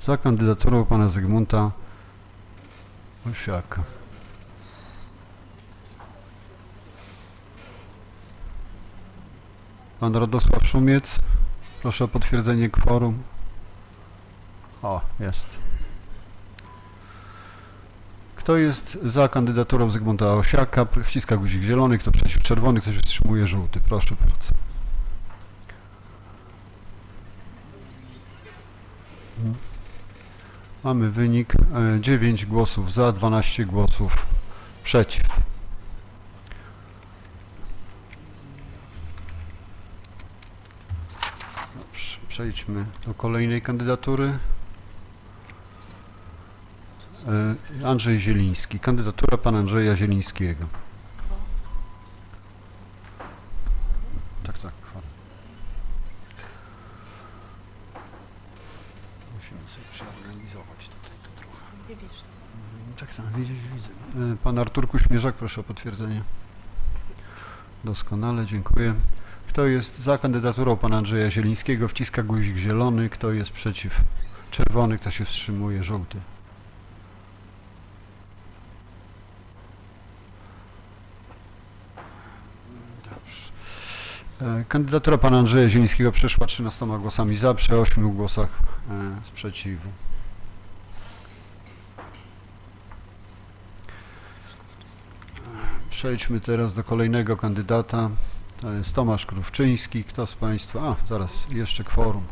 Za kandydaturą pana Zygmunta Osiaka. Pan Radosław Szumiec, proszę o potwierdzenie kworum. O, jest. Kto jest za kandydaturą Zygmunta Osiaka? Wciska guzik zielony, kto przeciw czerwony, kto się wstrzymuje żółty. Proszę bardzo. Mamy wynik 9 głosów za, 12 głosów przeciw. Dobrze, przejdźmy do kolejnej kandydatury. Andrzej Zieliński. Kandydatura pana Andrzeja Zielińskiego. Tak. Musimy sobie przeorganizować tutaj to trochę. Tak, widzę. Pan Artur Kuśmierzak, proszę o potwierdzenie. Doskonale, dziękuję. Kto jest za kandydaturą pana Andrzeja Zielińskiego? Wciska guzik zielony. Kto jest przeciw? Czerwony. Kto się wstrzymuje? Żółty. Kandydatura pana Andrzeja Zielińskiego przeszła 13 głosami za, przy 8 głosach sprzeciwu. Przejdźmy teraz do kolejnego kandydata. To jest Tomasz Krówczyński. Kto z państwa? Zaraz, jeszcze kworum.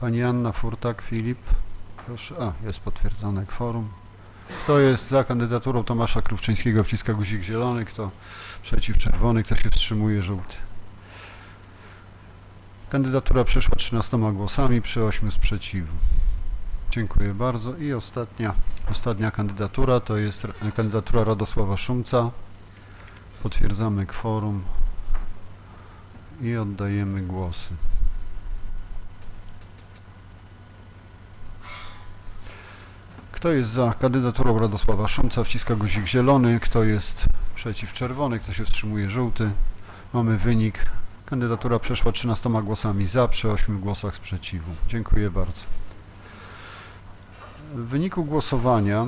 Pani Anna Furtak-Filip. Proszę, jest potwierdzone kworum. Kto jest za kandydaturą Tomasza Krówczyńskiego? Wciska guzik zielony. Kto przeciw? Czerwony. Kto się wstrzymuje? Żółty. Kandydatura przeszła 13 głosami przy 8 sprzeciwu. Dziękuję bardzo. I ostatnia kandydatura to jest kandydatura Radosława Szumca. Potwierdzamy kworum i oddajemy głosy. Kto jest za kandydaturą Radosława Szumca? Wciska guzik zielony. Kto jest przeciw? Czerwony. Kto się wstrzymuje? Żółty. Mamy wynik. Kandydatura przeszła 13 głosami za, przy 8 głosach sprzeciwu. Dziękuję bardzo. W wyniku głosowania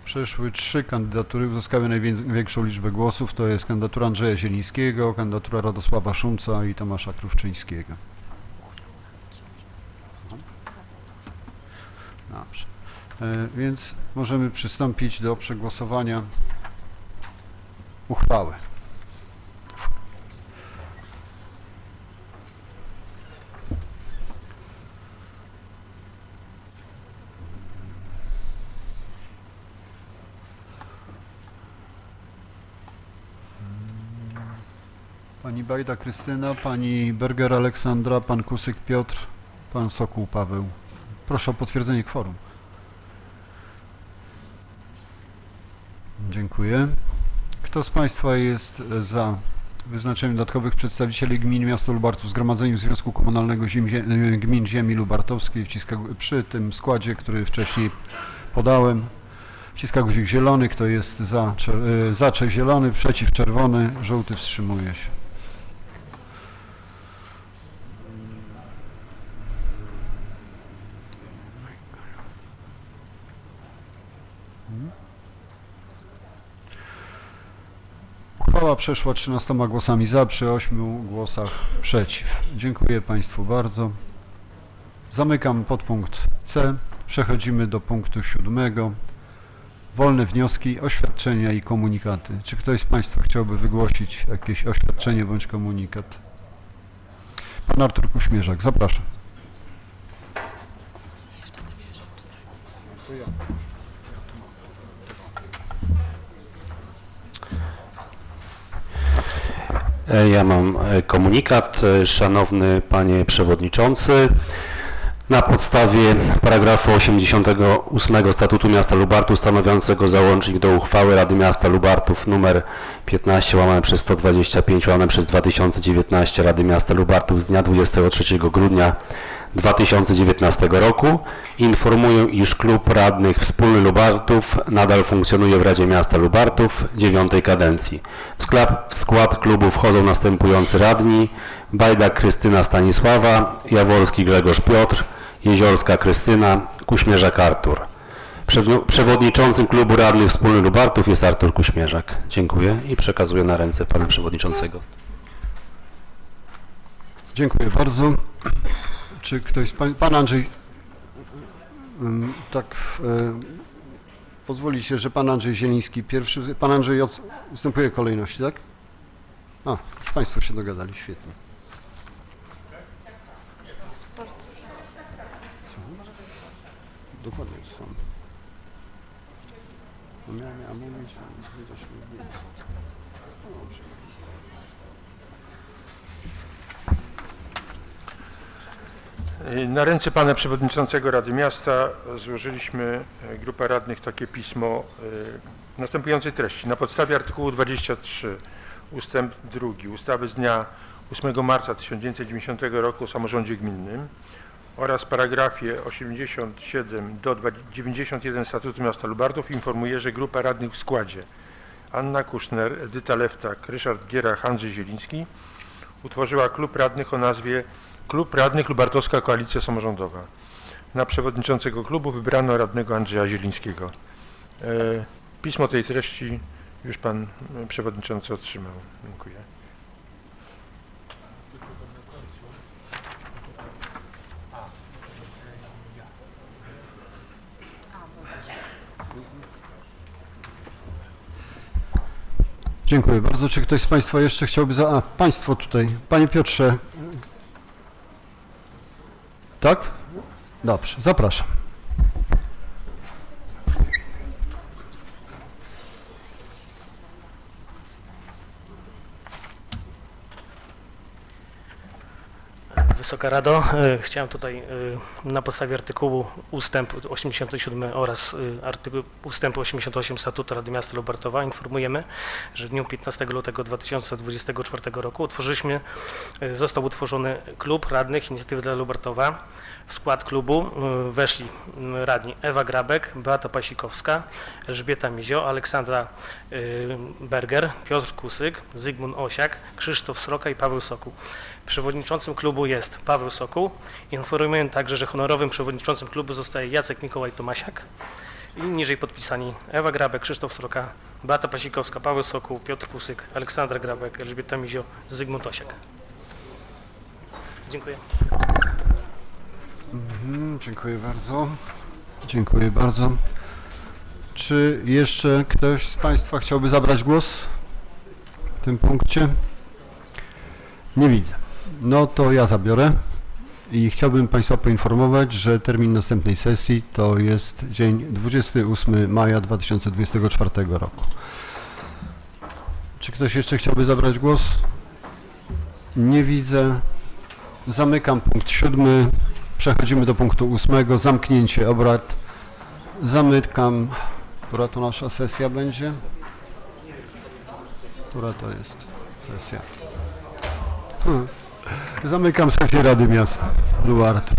przeszły 3 kandydatury, uzyskały największą liczbę głosów. To jest kandydatura Andrzeja Zielińskiego, kandydatura Radosława Szumca i Tomasza Krówczyńskiego. Dobrze. Więc możemy przystąpić do przegłosowania uchwały. Pani Bajda Krystyna, pani Berger Aleksandra, pan Kusyk Piotr, pan Sokół Paweł. Proszę o potwierdzenie kworum. Dziękuję. Kto z Państwa jest za wyznaczeniem dodatkowych przedstawicieli gmin miasta Lubartów w Zgromadzeniu Związku Komunalnego Gmin Ziemi Lubartowskiej przy tym składzie, który wcześniej podałem? Wciska guzik zielony. Kto jest za zielony, przeciw czerwony, żółty wstrzymuje się. Uchwała przeszła 13 głosami za, przy 8 głosach przeciw. Dziękuję Państwu bardzo. Zamykam podpunkt C. Przechodzimy do punktu 7. Wolne wnioski, oświadczenia i komunikaty. Czy ktoś z Państwa chciałby wygłosić jakieś oświadczenie bądź komunikat? Pan Artur Kuśmierzak, zapraszam. Ja mam komunikat. Szanowny Panie Przewodniczący, na podstawie paragrafu 88 Statutu Miasta Lubartów stanowiącego załącznik do uchwały Rady Miasta Lubartów nr 15/125/2019 Rady Miasta Lubartów z dnia 23 grudnia 2019 roku informuję, iż Klub Radnych Wspólny Lubartów nadal funkcjonuje w Radzie Miasta Lubartów 9. kadencji. W skład klubu wchodzą następujący radni: Bajda Krystyna Stanisława, Jaworski Grzegorz Piotr, Jeziorska Krystyna, Kuśmierzak Artur. Przewodniczącym Klubu Radnych Wspólny Lubartów jest Artur Kuśmierzak. Dziękuję i przekazuję na ręce Pana Przewodniczącego. Dziękuję bardzo. Czy ktoś z Pan Andrzej, tak, pozwolicie, że Pan Andrzej Zieliński pierwszy, Pan Andrzej ustępuje kolejności, tak? A, już Państwo się dogadali, świetnie. Dokładnie to samo. Miałem mówić, że Na ręce Pana Przewodniczącego Rady Miasta złożyliśmy, grupa radnych, takie pismo następującej treści. Na podstawie artykułu 23 ustęp 2 ustawy z dnia 8 marca 1990 roku o samorządzie gminnym oraz paragrafie 87 do 91 Statutu Miasta Lubartów informuję, że grupa radnych w składzie Anna Kuszner, Edyta Lewtak, Ryszard Gierach, Andrzej Zieliński utworzyła klub radnych o nazwie Klub Radnych Lubartowska Koalicja Samorządowa. Na przewodniczącego klubu wybrano radnego Andrzeja Zielińskiego. Pismo tej treści już Pan Przewodniczący otrzymał. Dziękuję. Dziękuję bardzo. Czy ktoś z Państwa jeszcze chciałby Państwo tutaj. Panie Piotrze. Tak? Dobrze, zapraszam. Wysoka Rado, chciałem tutaj na podstawie artykułu ustęp 87 oraz ustępu 88 Statutu Rady Miasta Lubartowa informujemy, że w dniu 15 lutego 2024 roku został utworzony klub radnych Inicjatywy dla Lubartowa. W skład klubu weszli radni Ewa Grabek, Beata Pasikowska, Elżbieta Mizio, Aleksandra Berger, Piotr Kusyk, Zygmunt Osiak, Krzysztof Sroka i Paweł Sokół. Przewodniczącym klubu jest Paweł Sokół. Informuję także, że honorowym przewodniczącym klubu zostaje Jacek Mikołaj Tomasiak i niżej podpisani Ewa Grabek, Krzysztof Sroka, Beata Pasikowska, Paweł Sokół, Piotr Kusyk, Aleksandra Grabek, Elżbieta Mizio, Zygmunt Osiak. Dziękuję. Dziękuję bardzo. Dziękuję bardzo. Czy jeszcze ktoś z Państwa chciałby zabrać głos? w tym punkcie? Nie widzę. No to ja zabiorę i chciałbym Państwa poinformować, że termin następnej sesji to jest dzień 28 maja 2024 roku. Czy ktoś jeszcze chciałby zabrać głos? Nie widzę. Zamykam punkt 7. Przechodzimy do punktu 8. Zamknięcie obrad. Zamykam. Która to nasza sesja będzie? Która to jest sesja? Zamykam sesję Rady Miasta Lubartów.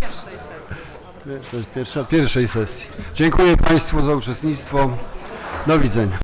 To jest pierwszej sesji. Dziękuję Państwu za uczestnictwo. Do widzenia.